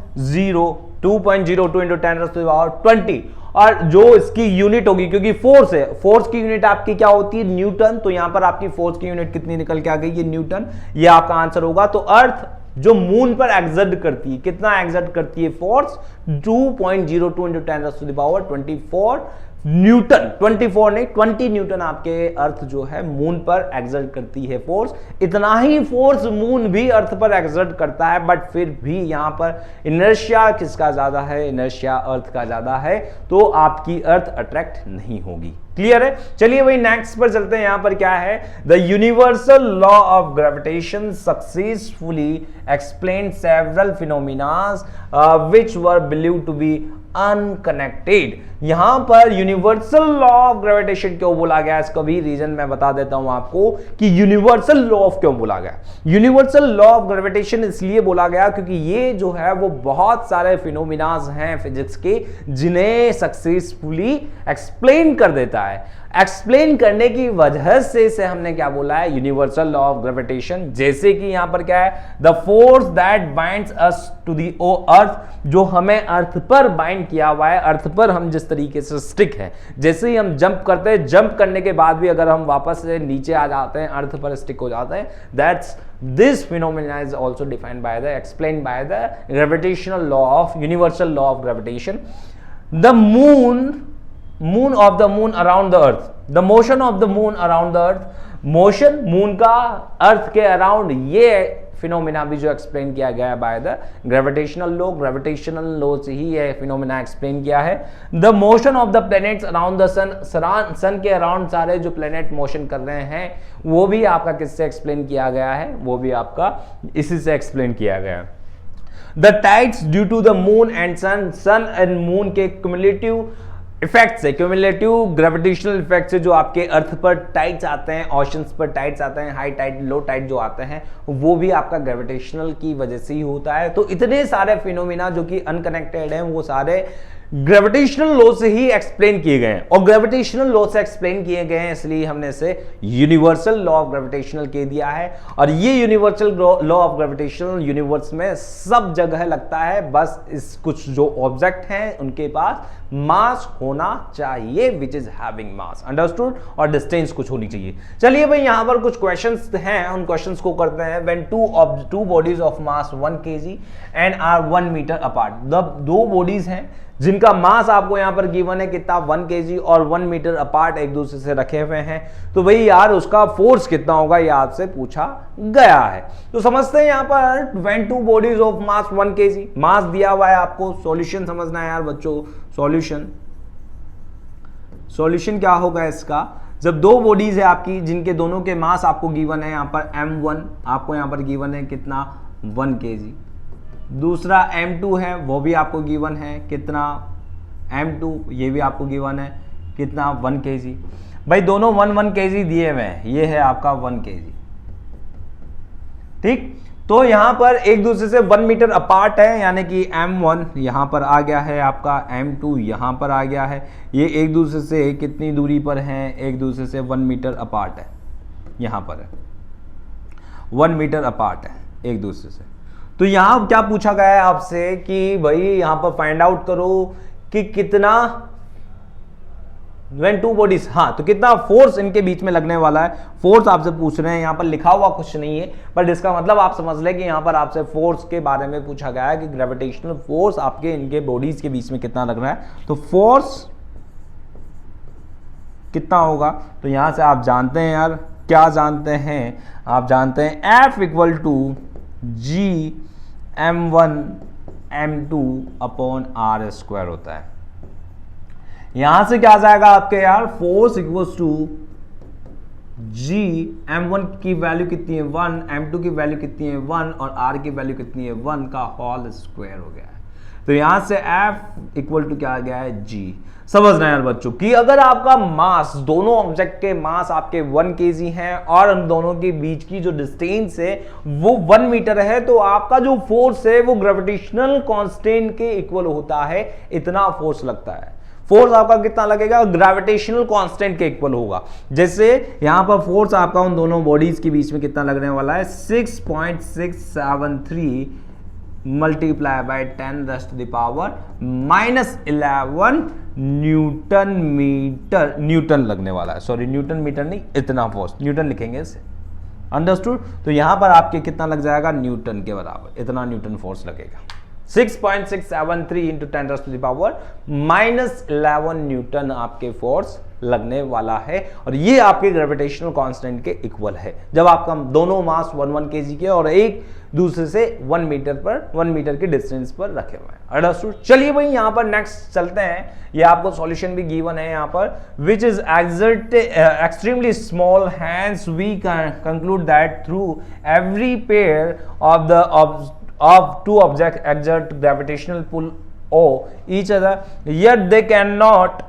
× 10⁻20, और जो इसकी यूनिट होगी, क्योंकि फोर्स है, फोर्स की यूनिट आपकी क्या होती है, न्यूटन, तो यहां पर आपकी फोर्स की यूनिट कितनी निकल के आ गई, ये न्यूटन, ये आपका आंसर होगा। तो अर्थ जो मून पर एक्सर्ट करती है, कितना एक्सर्ट करती है फोर्स, 2.02 × 10⁻24 न्यूटन, 24 नहीं 20 न्यूटन आपके अर्थ जो है मून पर एक्सर्ट करती है फोर्स। इतना ही फोर्स मून भी अर्थ पर एक्सर्ट करता है, बट फिर भी यहां पर इनर्शिया किसका ज्यादा है, इनर्शिया अर्थ का ज्यादा है, तो आपकी अर्थ अट्रैक्ट नहीं होगी। क्लियर है? चलिए भाई नेक्स्ट पर चलते हैं। यहां पर क्या है, the universal law of gravitation successfully explain several phenomena which were believed to be unconnected. यहां पर यूनिवर्सल लॉ ऑफ ग्रेविटेशन क्यों बोला गया, इसका भी रीजन मैं बता देता हूं आपको कि यूनिवर्सल लॉ ऑफ क्यों बोला गया। यूनिवर्सल लॉ ऑफ ग्रेविटेशन इसलिए बोला गया क्योंकि ये जो है वो बहुत सारे फिनोमिनाज हैं फिजिक्स के जिन्हें सक्सेसफुली एक्सप्लेन कर देता है। एक्सप्लेन करने की वजह से इसे हमने क्या बोला है, यूनिवर्सल लॉ ऑफ ग्रेविटेशन। जैसे कि यहां पर क्या है, the force that binds us to the earth, जो हमें अर्थ पर बाइंड किया हुआ है, अर्थ पर हम जिस तरीके से स्टिक है, जैसे ही हम जंप करते हैं, जंप करने के बाद भी अगर हम वापस से नीचे आ जाते हैं, अर्थ पर स्टिक हो जाते हैं, that's this phenomena is also defined by the explain by the gravitational law of universal law of gravitation. The moon of the moon around the earth, the motion of the moon around the earth, motion moon का अर्थ के around, ये phenomena भी जो explain किया गया है by the gravitational law से ही ये फिनोमिना एक्सप्लेन किया है। The motion of the planets around the sun के अराउंड सारे जो प्लैनेट मोशन कर रहे हैं वो भी आपका किससे एक्सप्लेन किया गया है, वो भी आपका इसी से एक्सप्लेन किया गया है। The tides due to the moon and sun and moon के क्युमुलेटिव इफेक्ट से, क्यूमुलेटिव ग्रेविटेशनल इफेक्ट से जो आपके अर्थ पर टाइड्स आते हैं, ओशंस पर टाइड्स आते हैं, हाई टाइड लो टाइड जो आते हैं, वो भी आपका ग्रेविटेशनल की वजह से ही होता है। तो इतने सारे फिनोमिना जो कि अनकनेक्टेड हैं वो सारे ग्रेविटेशनल लॉ से ही एक्सप्लेन किए गए हैं, और ग्रेविटेशनल लॉ से एक्सप्लेन किए गए हैं इसलिए हमने इसे यूनिवर्सल लॉ ऑफ ग्रेविटेशनल कह दिया है। और ये universal law of gravitational universe में सब जगह लगता है, बस इस कुछ जो ऑब्जेक्ट हैं उनके पास मास होना चाहिए विच इज हैविंग मास, अंडरस्टूड, और डिस्टेंस कुछ होनी चाहिए। चलिए भाई यहां पर कुछ क्वेश्चंस हैं, उन क्वेश्चंस को करते हैं। When two bodies of mass 1 kg and are 1 metre apart, दो बॉडीज हैं जिनका मास आपको यहां पर गिवन है कितना, 1 kg और 1 मीटर अपार्ट एक दूसरे से रखे हुए हैं, तो भाई यार उसका फोर्स कितना होगा ये आपसे पूछा गया है। तो समझते हैं यहां पर when two bodies of mass 1 kg, मास दिया हुआ है आपको, सॉल्यूशन समझना है यार बच्चों। सॉल्यूशन क्या होगा इसका, जब दो बॉडीज है आपकी जिनके दोनों के मास आपको गिवन है, यहां पर m1 आपको यहां पर गिवन है कितना, 1 kg, दूसरा m2 है वो भी आपको गिवन है कितना, m2, ये भी आपको गिवन है कितना, 1 kg। भाई दोनों 1 kg दिए हुए हैं, ये है आपका 1 kg, ठीक। तो यहां पर एक दूसरे से 1 मीटर अपार्ट है, यानी कि m1 यहां पर आ गया है आपका, m2 यहां पर आ गया है, ये एक दूसरे से कितनी दूरी पर है, एक दूसरे से 1 मीटर अपार्ट है, यहां पर है 1 मीटर अपार्ट है एक दूसरे से। तो यहां क्या पूछा गया है आपसे कि भाई यहां पर फाइंड आउट करो कि कितना व्हेन टू बॉडीज, हाँ तो कितना फोर्स इनके बीच में लगने वाला है, फोर्स आपसे पूछ रहे हैं। यहां पर लिखा हुआ कुछ नहीं है, बट इसका मतलब आप समझ लें कि यहां पर आपसे फोर्स के बारे में पूछा गया है कि ग्रेविटेशनल फोर्स आपके इनके बॉडीज के बीच में कितना लग रहा है, तो फोर्स कितना होगा। तो यहां से आप जानते हैं यार, क्या जानते हैं, आप जानते हैं F equal to G m1 m2 upon r square होता है। यहां से क्या आ जाएगा आपके यार, force equals to G, m1 की वैल्यू कितनी है 1, m2 की वैल्यू कितनी है 1 और r की वैल्यू कितनी है 1 का होल स्क्वायर हो गया है। तो यहां से F इक्वल टू क्या आ गया है, G। समझना यार बच्चों कि अगर आपका मास, दोनों ऑब्जेक्ट के मास आपके 1 kg हैं और उन दोनों के बीच की जो डिस्टेंस है वो 1 मीटर है, तो आपका जो फोर्स है वो ग्रेविटेशनल कांस्टेंट के इक्वल होता है, इतना फोर्स लगता है। फोर्स आपका कितना लगेगा, ग्रेविटेशनल कांस्टेंट के इक्वल होगा। जैसे यहां पर फोर्स आपका उन दोनों बॉडीज के बीच में कितना लगने वाला है, 6.673 मल्टीप्लाई बाय 10⁻⁻11 न्यूटन लगने वाला है। सॉरी न्यूटन मीटर नहीं, इतना फोर्स, न्यूटन लिखेंगे इसे, अंडरस्टूड। तो यहां पर आपके कितना लग जाएगा, न्यूटन के बराबर, इतना न्यूटन फोर्स लगेगा। 6.673 इंटू 10⁻⁻11 न्यूटन आपके फोर्स लगने वाला है, और ये आपके ग्रेविटेशनल कांस्टेंट के इक्वल है जब आपका दोनों मास 1 kg के और एक दूसरे से 1 मीटर के डिस्टेंस पर रखे हुए हैं। अंडरस्टूड। चलिए भाई यहां पर नेक्स्ट चलते हैं। ये आपको सॉल्यूशन भी गिवन है यहां पर, which is extremely small, hence we conclude that through every pair of two objects exert gravitational pull o each other, yet they cannot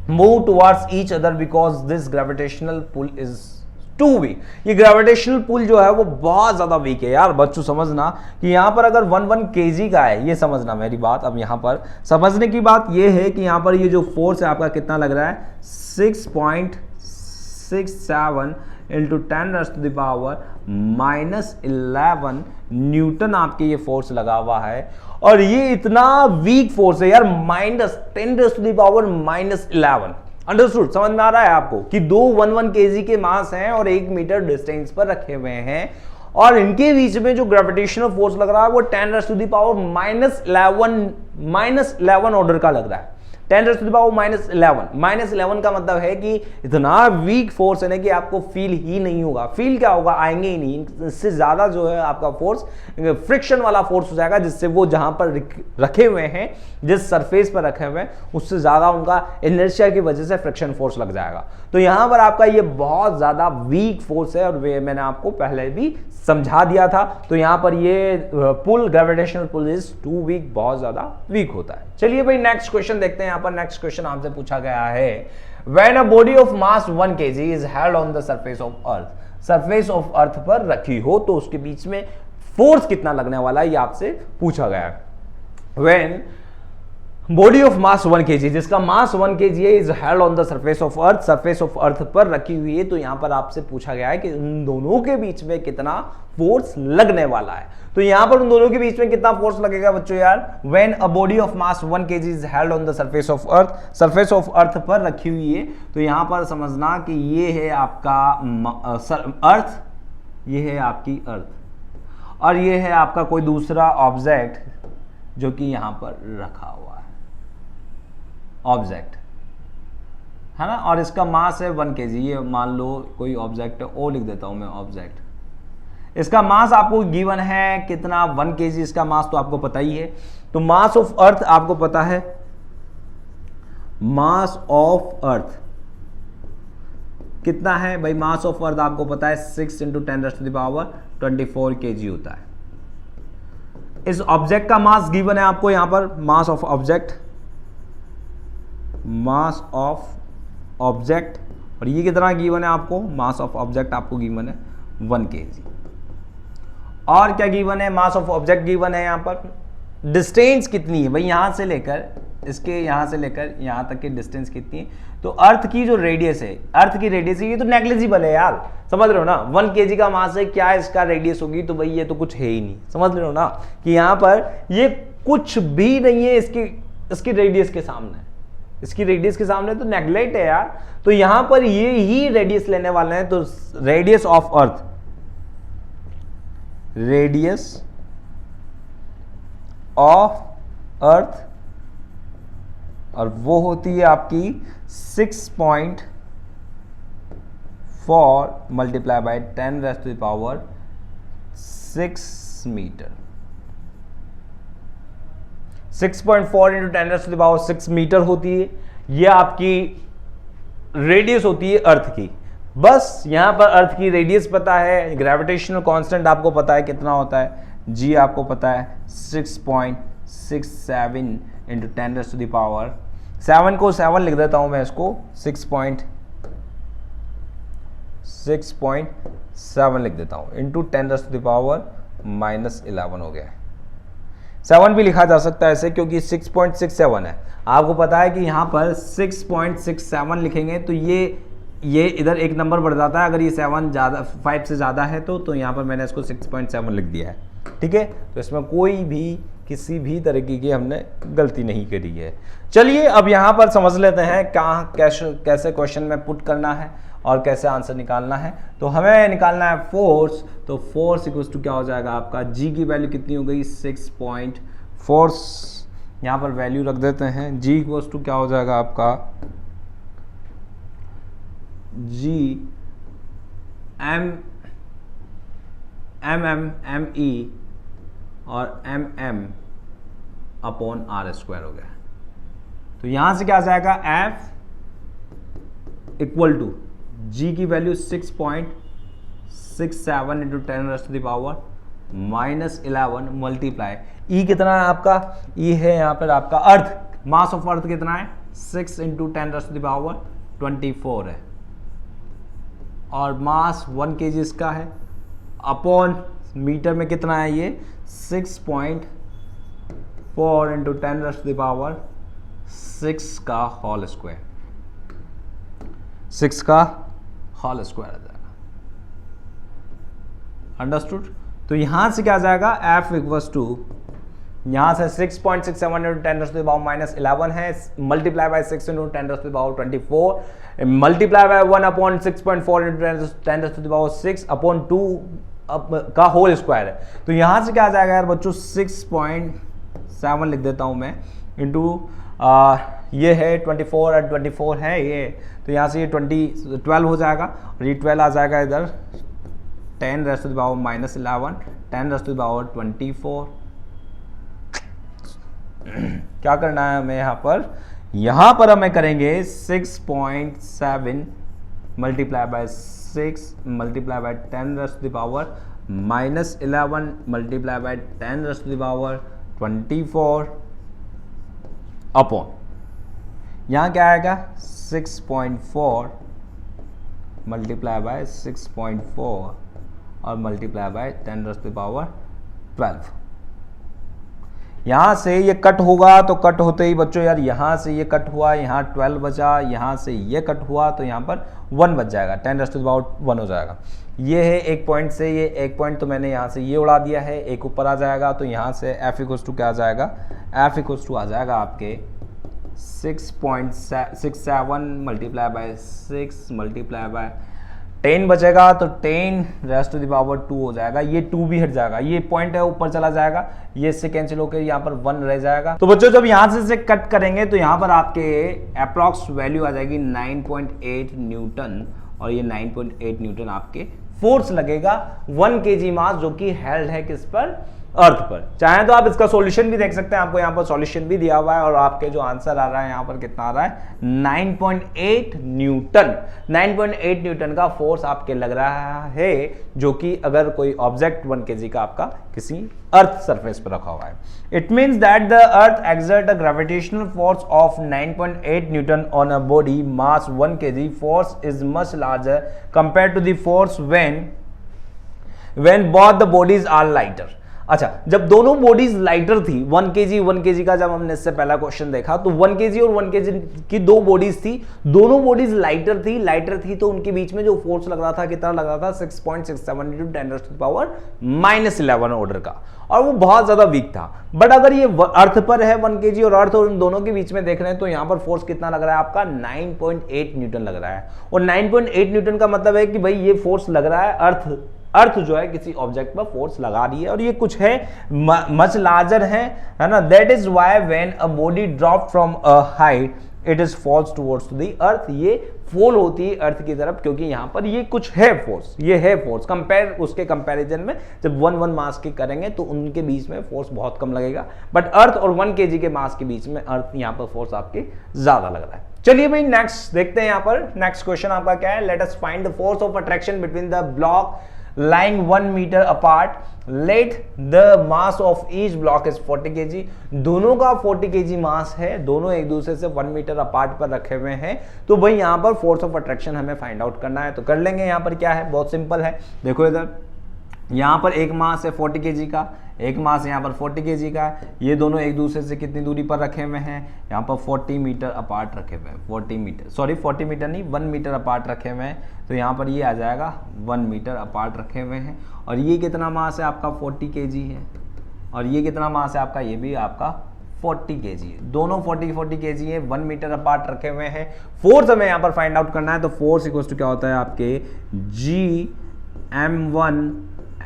move towards each other because this gravitational pull is too weak। ये gravitational pull जो है वो बहुत ज्यादा week है यार। बच्चों समझना कि यहां पर अगर 1 kg का है, ये समझना मेरी बात। अब यहां पर समझने की बात ये है कि यहां पर ये जो फोर्स है आपका कितना लग रहा है, 6.67 इंटू 10⁻⁻11 न्यूटन आपके ये फोर्स लगा हुआ है, और ये इतना वीक फोर्स है यार, -10⁻⁻11। अंडरस्टूड। समझ में आ रहा है आपको कि दो 1 kg के मास हैं और 1 मीटर डिस्टेंस पर रखे हुए हैं, और इनके बीच में जो ग्रेविटेशनल फोर्स लग रहा है वो 10⁻⁻11 ऑर्डर का लग रहा है। 10⁻⁻11 का मतलब है कि इतना वीक फोर्स है ना कि आपको फील ही नहीं होगा। फील क्या होगा, आएंगे ही नहीं। इससे ज्यादा जो है आपका फोर्स फ्रिक्शन वाला फोर्स हो जाएगा, जिससे वो जहां पर रखे हुए हैं, जिस सरफेस पर रखे हुए हैं, उससे ज्यादा उनका इनर्शिया की वजह से फ्रिक्शन फोर्स लग जाएगा। तो यहां पर आपका ये बहुत ज्यादा वीक फोर्स है, और वे मैंने आपको पहले भी समझा दिया था। तो यहां पर ये pull, gravitational pull is too weak, बहुत ज्यादा वीक होता है। चलिए भाई नेक्स्ट क्वेश्चन देखते हैं। यहां पर नेक्स्ट क्वेश्चन आपसे पूछा गया है, when a body of mass 1 kg is held on the surface of earth, surface of earth पर रखी हो तो उसके बीच में फोर्स कितना लगने वाला है, ये आपसे पूछा गया है। When body of mass 1 kg, जिसका मास 1 kg है, is held on the surface of earth, surface of earth पर रखी हुई है, तो यहां पर आपसे पूछा गया है कि उन दोनों के बीच में कितना फोर्स लगने वाला है। तो यहां पर उन दोनों के बीच में कितना फोर्स लगेगा बच्चों यार, when a body of mass 1 kg is held on the surface of earth, surface of earth पर रखी हुई है, तो यहां पर समझना कि ये है आपका अर्थ, ये है आपकी अर्थ, और ये है आपका कोई दूसरा ऑब्जेक्ट जो कि यहां पर रखा हुआ है, ऑब्जेक्ट है ना, और इसका मास है 1 kg। ये मान लो कोई ऑब्जेक्ट है, ओ लिख देता हूं मैं, ऑब्जेक्ट। इसका मास आपको गिवन है कितना, 1 kg इसका मास, तो आपको पता ही है। तो मास ऑफ अर्थ आपको पता है, मास ऑफ अर्थ कितना है भाई, मास ऑफ अर्थ आपको पता है 6 इंटू 10⁻24 kg होता है। इस ऑब्जेक्ट का मास गिवन है आपको यहां पर, mass of object, mass of object, और ये कितना गिवन है आपको, मास ऑफ ऑब्जेक्ट आपको गिवन है 1 kg। और क्या गिवन है, मास ऑफ ऑब्जेक्ट गिवन है यहां पर, डिस्टेंस कितनी है भाई, यहां से लेकर इसके, यहां से लेकर यहां तक की डिस्टेंस कितनी है, तो अर्थ की जो रेडियस है, अर्थ की रेडियस है, ये तो नेग्लिजिबल है यार, समझ रहे हो ना। 1 kg का मास है, क्या इसका रेडियस होगी, तो भाई ये तो कुछ है ही नहीं, समझ रहे हो ना कि यहां पर ये कुछ भी नहीं है इसकी रेडियस के सामने, इसकी रेडियस के सामने तो नेग्लेक्ट है यार। तो यहां पर ये ही रेडियस लेने वाले हैं, तो radius of earth, radius of earth, और वो होती है आपकी 6.4 multiply by 10⁻6 metre. 6.4 into 10⁻6 metre होती है, ये आपकी रेडियस होती है अर्थ की। बस यहां पर अर्थ की रेडियस पता है, ग्रेविटेशनल कांस्टेंट आपको पता है कितना होता है, जी आपको पता है 6.67 इंटू 10⁻7 को 7 लिख देता हूं मैं, इसको 6.7 लिख देता हूं, इंटू 10⁻11 हो गया। 7 भी लिखा जा सकता है ऐसे, क्योंकि 6.67 है। आपको पता है कि यहां पर 6.67 लिखेंगे तो ये इधर एक नंबर बढ़ जाता है, अगर ये 7 ज़्यादा 5 से ज़्यादा है तो यहाँ पर मैंने इसको 6.7 लिख दिया है, ठीक है। तो इसमें कोई भी किसी भी तरीके की हमने गलती नहीं करी है। चलिए अब यहाँ पर समझ लेते हैं कहाँ कैसे क्वेश्चन में पुट करना है और कैसे आंसर निकालना है। तो हमें निकालना है फोर्स, तो फोर्स इक्वल्स टू क्या हो जाएगा आपका, जी की वैल्यू कितनी हो गई, 6.4 फोर्स यहाँ पर वैल्यू रख देते हैं, G इक्वल्स टू क्या हो जाएगा आपका, G एम ई और एम अपॉन आर स्क्वायर हो गया। तो यहां से क्या आ जाएगा, F इक्वल टू G की वैल्यू 6.67 इंटू 10⁻⁻11 मल्टीप्लाई E कितना है आपका, E है यहाँ पर आपका अर्थ, मास ऑफ अर्थ कितना है 6 इंटू 10⁻24 है, और मास 1 kg इसका है, अपॉन मीटर में कितना है ये 6.4 इंटू 10⁻6 का होल स्क्वायर, 6 का होल स्क्वायर आ जाएगा। अंडरस्टूड। तो यहां से क्या आ जाएगा, F इक्वल्स टू यहां से 6.67 इंटू 10⁻11 है, multiply by 6 into 10⁻24 multiply by 1 upon 6.4 into 10⁻6 upon 2 का होल स्क्वायर है। तो यहां से क्या आ जाएगा यार बच्चों, 6.7 लिख देता हूं मैं, इंटू ये है 24 और 24 है ये, तो यहाँ से ये 12 हो जाएगा, और ये 12 आ जाएगा इधर 10⁻11 10⁻24। क्या करना है हमें यहाँ पर हमें करेंगे 6.7 multiply by 6 multiply bye 10⁻11 multiply by 10⁻24 upon यहाँ क्या आएगा 6.4 मल्टीप्लाई बाय 6.4 और मल्टीप्लाई बाय 10⁻12। यहाँ से ये कट होगा, तो कट होते ही बच्चों यार यहाँ से ये कट हुआ, यहाँ 12 बचा, यहाँ से ये कट हुआ तो यहाँ पर 1 बच जाएगा, 10⁻1 हो जाएगा। ये है एक पॉइंट से, ये एक पॉइंट तो मैंने यहाँ से ये उड़ा दिया है, एक ऊपर आ जाएगा, तो यहाँ से F इक्वल्स टू क्या आ जाएगा, F इक्वल्स टू आ जाएगा आपके 6.67 मल्टीप्लाई बाय 6 मल्टीप्लाई बाय 10 बचेगा, तो 10⁻2 हो जाएगा, ये 2 भी हट जाएगा, ये पॉइंट है ऊपर चला जाएगा, ये इससे कैंसिल होकर यहाँ पर 1 रह जाएगा। तो बच्चों जब यहाँ से कट करेंगे तो यहाँ पर आपके अप्रॉक्स वैल्यू आ जाएगी 9.8 न्यूटन, और ये 9.8 न्यूटन आपके फोर्स लगेगा 1 kg मास, जो कि हेल्ड है किस पर, अर्थ पर। चाहे तो आप इसका सॉल्यूशन भी देख सकते हैं, आपको यहाँ पर सॉल्यूशन भी दिया हुआ है, और आपके जो आंसर आ रहा है यहाँ पर कितना आ रहा है 9.8 न्यूटन। 9.8 न्यूटन का फोर्स आपके लग रहा है, जो कि अगर कोई ऑब्जेक्ट 1 kg का आपका किसी अर्थ सरफेस पर रखा हुआ है। It means that the earth exert a gravitational force of 9.8 newton on a body mass 1 kg। Force is much larger compare to the force when both the bodies are lighter. अच्छा, जब दोनों bodies lighter थी, 1 kg का जब हमने इससे पहला question देखा, तो 1 kg और 1 kg की दो बॉडीज थी, दोनों बॉडीज लाइटर थी, तो उनके बीच में जो फोर्स लग रहा था कितना लग रहा था 6.67 इंटू 10⁻11 ऑर्डर का, और वो बहुत ज्यादा वीक था। बट अगर ये अर्थ पर है 1 kg और अर्थ, और उन दोनों के बीच में देख रहे हैं, तो यहाँ पर फोर्स कितना लग रहा है आपका 9.8 न्यूटन लग रहा है। और 9.8 न्यूटन का मतलब है कि भाई ये फोर्स लग रहा है, अर्थ जो है किसी ऑब्जेक्ट पर फोर्स लगा रही है, और ये कुछ है मच लार्जर है ना। That is why when a body drop from a height it is falls towards the earth, ये फॉल होती है अर्थ की तरफ, क्योंकि यहाँ पर ये कुछ है फोर्स, ये है फोर्स। उसके कंपैरिजन में जब 1 मास की करेंगे तो उनके बीच में फोर्स बहुत कम लगेगा, बट अर्थ और 1 kg के मास के बीच में अर्थ यहाँ पर फोर्स आपके ज्यादा लग रहा है। चलिए भाई नेक्स्ट देखते हैं। यहाँ पर नेक्स्ट क्वेश्चन आपका क्या है, let us find the force of attraction between the block lying 1 meter apart, let the mass of each block is 40 kg। दोनों का 40 kg मास है, दोनों एक दूसरे से 1 मीटर अपार्ट पर रखे हुए हैं, तो भाई यहाँ पर फोर्स ऑफ अट्रैक्शन हमें फाइंड आउट करना है। तो कर लेंगे। यहाँ पर क्या है, बहुत सिंपल है, देखो इधर यहाँ पर एक मास है 40 kg का, एक मास यहाँ पर 40 kg का है, ये दोनों एक दूसरे से कितनी दूरी पर रखे हुए हैं, यहाँ पर 40 मीटर अपार्ट रखे हुए हैं, 40 मीटर नहीं 1 मीटर अपार्ट रखे हुए हैं, तो यहाँ पर ये आ जाएगा 1 मीटर अपार्ट रखे हुए हैं। और ये कितना मास है आपका 40 kg है, और ये कितना मास है आपका, ये भी आपका 40 kg है, दोनों 40 kg है, 1 मीटर अपार्ट रखे हुए हैं। फोर्स हमें यहाँ पर फाइंड आउट करना है, तो फोर्स इक्वल्स टू क्या होता है आपके G m1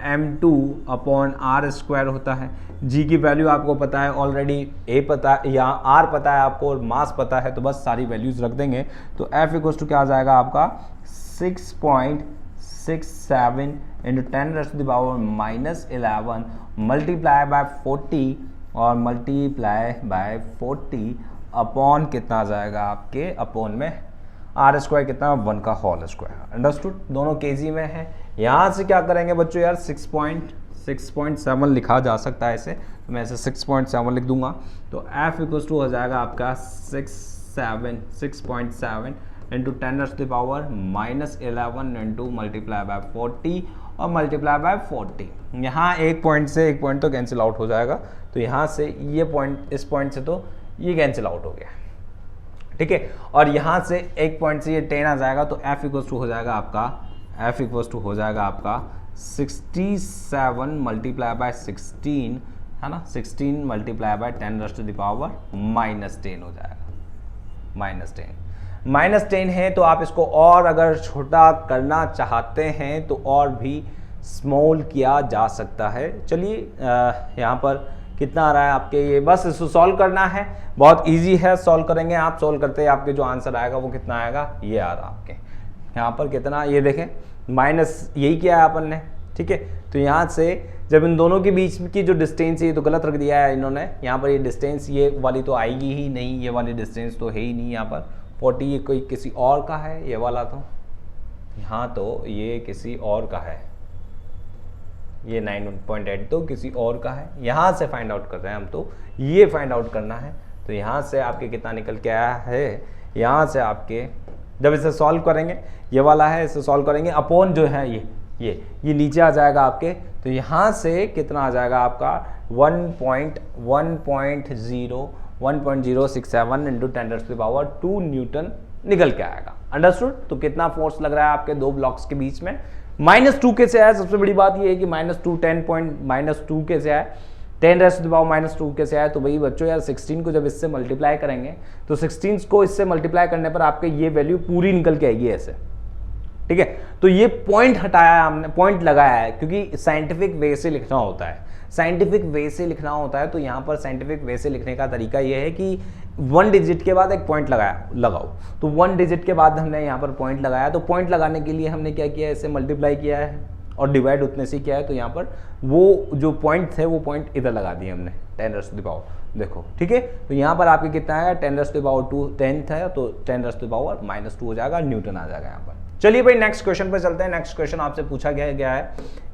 m2 upon are square होता है। g की वैल्यू आपको पता है ऑलरेडी, a पता है या r पता है आपको, और मास पता है, तो बस सारी वैल्यूज रख देंगे। तो f इक्वल टू क्या आ जाएगा आपका 6.67 इंटू 10⁻⁻11 मल्टीप्लाई बाय 40 और मल्टीप्लाई बाय 40 अपॉन कितना आ जाएगा आपके, अपॉन में आर स्क्वायर कितना 1 का होल स्क्वायर। अंडरस्टूड, दोनों केजी में है। यहाँ से क्या करेंगे बच्चों यार 6.7 लिखा जा सकता है इसे, तो मैं इसे 6.7 लिख दूंगा। तो f इक्वल टू हो जाएगा आपका 6.7 इंटू 10⁻⁻11 इंटू मल्टीप्लाई बाय 40 और मल्टीप्लाई बाय 40। यहाँ एक पॉइंट से एक पॉइंट तो कैंसिल आउट हो जाएगा, तो यहाँ से ये पॉइंट, इस पॉइंट से तो ये कैंसिल आउट हो गया, ठीक है। और यहाँ से एक पॉइंट से ये 10 आ जाएगा, तो f इक्वल टू हो जाएगा आपका 67 मल्टीप्लाई बाय 16, है ना, 16 मल्टीप्लाई बाय 10⁻⁻10 हो जाएगा, -10 है। तो आप इसको और अगर छोटा करना चाहते हैं तो और भी स्मॉल किया जा सकता है। चलिए यहाँ पर कितना आ रहा है आपके, ये बस इसको सॉल्व करना है, बहुत इजी है, सॉल्व करेंगे आप। सॉल्व करते हैं आपके जो आंसर आएगा वो कितना आएगा, ये आ रहा आपके यहाँ पर कितना, ये देखें माइनस यही किया है अपन ने, ठीक है। तो यहाँ से जब इन दोनों के बीच की जो डिस्टेंस है, ये तो गलत रख दिया है इन्होंने, यहाँ पर ये डिस्टेंस ये वाली तो आएगी ही नहीं, ये वाली डिस्टेंस तो है ही नहीं। यहाँ पर 40 ये कोई किसी और का है, ये वाला तो यहाँ तो ये किसी और का है, ये 9.8 तो किसी और का है। यहाँ से फाइंड आउट कर रहे हैं हम, तो ये फाइंड आउट करना है। तो यहाँ से आपके कितना निकल के आया है, यहाँ से आपके जब इसे सॉल्व करेंगे, ये वाला है, इसे सॉल्व करेंगे, अपॉन जो है ये नीचे आ जाएगा आपके। तो यहाँ से कितना आ जाएगा आपका 1.067 इंटू 10⁻² न्यूटन निकल के आएगा। अंडरस्टूड। तो कितना फोर्स लग रहा है आपके दो ब्लॉक्स के बीच में, -2 कैसे आया। सबसे बड़ी बात ये है कि -2 कैसे आया, 10⁻² कैसे आया। तो भाई बच्चों यार 16 को जब इससे मल्टीप्लाई करेंगे तो 16 को इससे मल्टीप्लाई करने पर आपके ये वैल्यू पूरी निकल के आएगी ऐसे, ठीक है। तो ये पॉइंट हटाया हमने, पॉइंट लगाया है, क्योंकि साइंटिफिक वे से लिखना होता है, साइंटिफिक वे से लिखना होता है। तो यहाँ पर साइंटिफिक वे से लिखने का तरीका ये है कि 1 डिजिट के बाद एक पॉइंट लगाओ। तो 1 डिजिट के बाद हमने यहाँ पर पॉइंट लगाया, तो पॉइंट लगाने के लिए हमने क्या किया है, इसे मल्टीप्लाई किया है और डिवाइड उतने से किया है। तो यहाँ पर वो जो पॉइंट थे वो पॉइंट इधर लगा दिए हमने 10⁻², देखो, ठीक है। तो यहाँ पर आपके कितना आया 10⁻², 10 था तो 10⁻² हो जाएगा, न्यूटन आ जाएगा यहाँ पर। चलिए भाई नेक्स्ट क्वेश्चन पे चलते हैं। नेक्स्ट क्वेश्चन आपसे पूछा गया है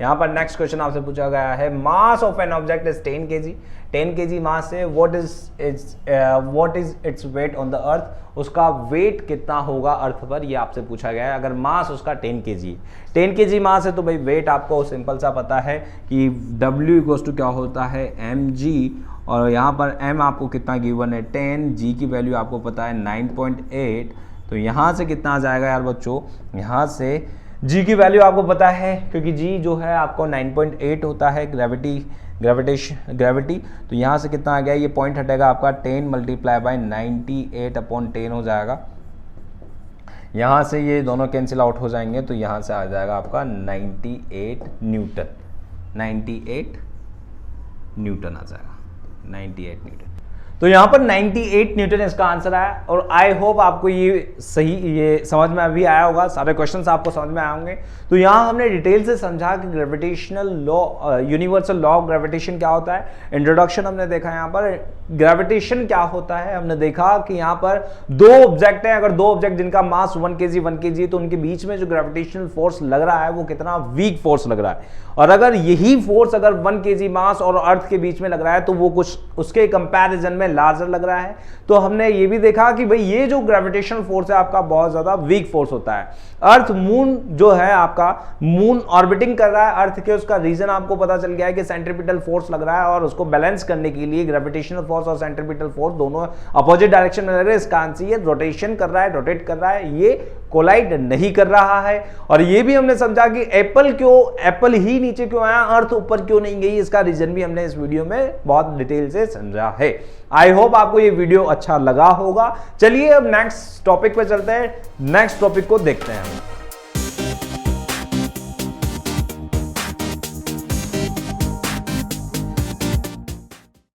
यहाँ पर, नेक्स्ट क्वेश्चन आपसे पूछा गया है, mass of an object is 10 kg, 10 kg मास है, what is its weight on the अर्थ, उसका वेट कितना होगा अर्थ पर, ये आपसे पूछा गया है। अगर मास उसका 10 kg, 10 kg मास है तो भाई वेट आपको सिंपल सा पता है कि W इक्वल्स टू क्या होता है mg, और यहाँ पर m आपको कितना गिवन है 10, g की वैल्यू आपको पता है 9.8। तो यहाँ से कितना आ जाएगा यार बच्चों, यहाँ से g की वैल्यू आपको पता है, क्योंकि g जो है आपको 9.8 होता है ग्रेविटी। तो यहाँ से कितना आ गया, ये पॉइंट हटेगा आपका 10 मल्टीप्लाई बाय 98/10 हो जाएगा। यहाँ से ये दोनों कैंसिल आउट हो जाएंगे, तो यहाँ से आ जाएगा आपका 98 न्यूटन, 98 न्यूटन आ जाएगा, 98 न्यूटन। तो यहाँ पर 98 न्यूटन इसका आंसर आया, और आई होप आपको ये समझ में अभी आया होगा, सारे क्वेश्चंस आपको समझ में आए होंगे। तो यहाँ हमने डिटेल से समझा कि gravitational law, universal law of gravitation क्या होता है। इंट्रोडक्शन हमने देखा, यहाँ पर ग्रेविटेशन क्या होता है हमने देखा कि यहाँ पर दो ऑब्जेक्ट हैं, अगर दो ऑब्जेक्ट जिनका मास 1 kg तो उनके बीच में जो ग्रेविटेशनल फोर्स लग रहा है वो कितना वीक फोर्स लग रहा है। और अगर यही फोर्स अगर 1 kg मास और अर्थ के बीच में लग रहा है तो वो कुछ उसके कंपैरिजन में लार्जर लग रहा है। तो हमने ये भी देखा कि भाई ये जो ग्रेविटेशनल फोर्स है आपका बहुत ज्यादा वीक फोर्स होता है। अर्थ मून जो है आपका, मून ऑर्बिटिंग कर रहा है अर्थ के, उसका रीजन आपको पता चल गया है कि सेंट्रीपिटल फोर्स लग रहा है, और उसको बैलेंस करने के लिए ग्रेविटेशनल फोर्स और सेंट्रीपिटल फोर्स दोनों अपोजिट डायरेक्शन में लग रहे हैं। इसका आंसर ये रोटेशन कर रहा है, रोटेट कर रहा है, ये कोलाइड नहीं कर रहा है। और ये भी हमने समझा कि एप्पल ही नीचे क्यों आया, अर्थ ऊपर क्यों नहीं गई, इसका रीजन भी हमने इस वीडियो में बहुत डिटेल से समझा है। आई होप आपको ये वीडियो अच्छा लगा होगा। चलिए अब नेक्स्ट टॉपिक पे चलते हैं, नेक्स्ट टॉपिक को देखते हैं।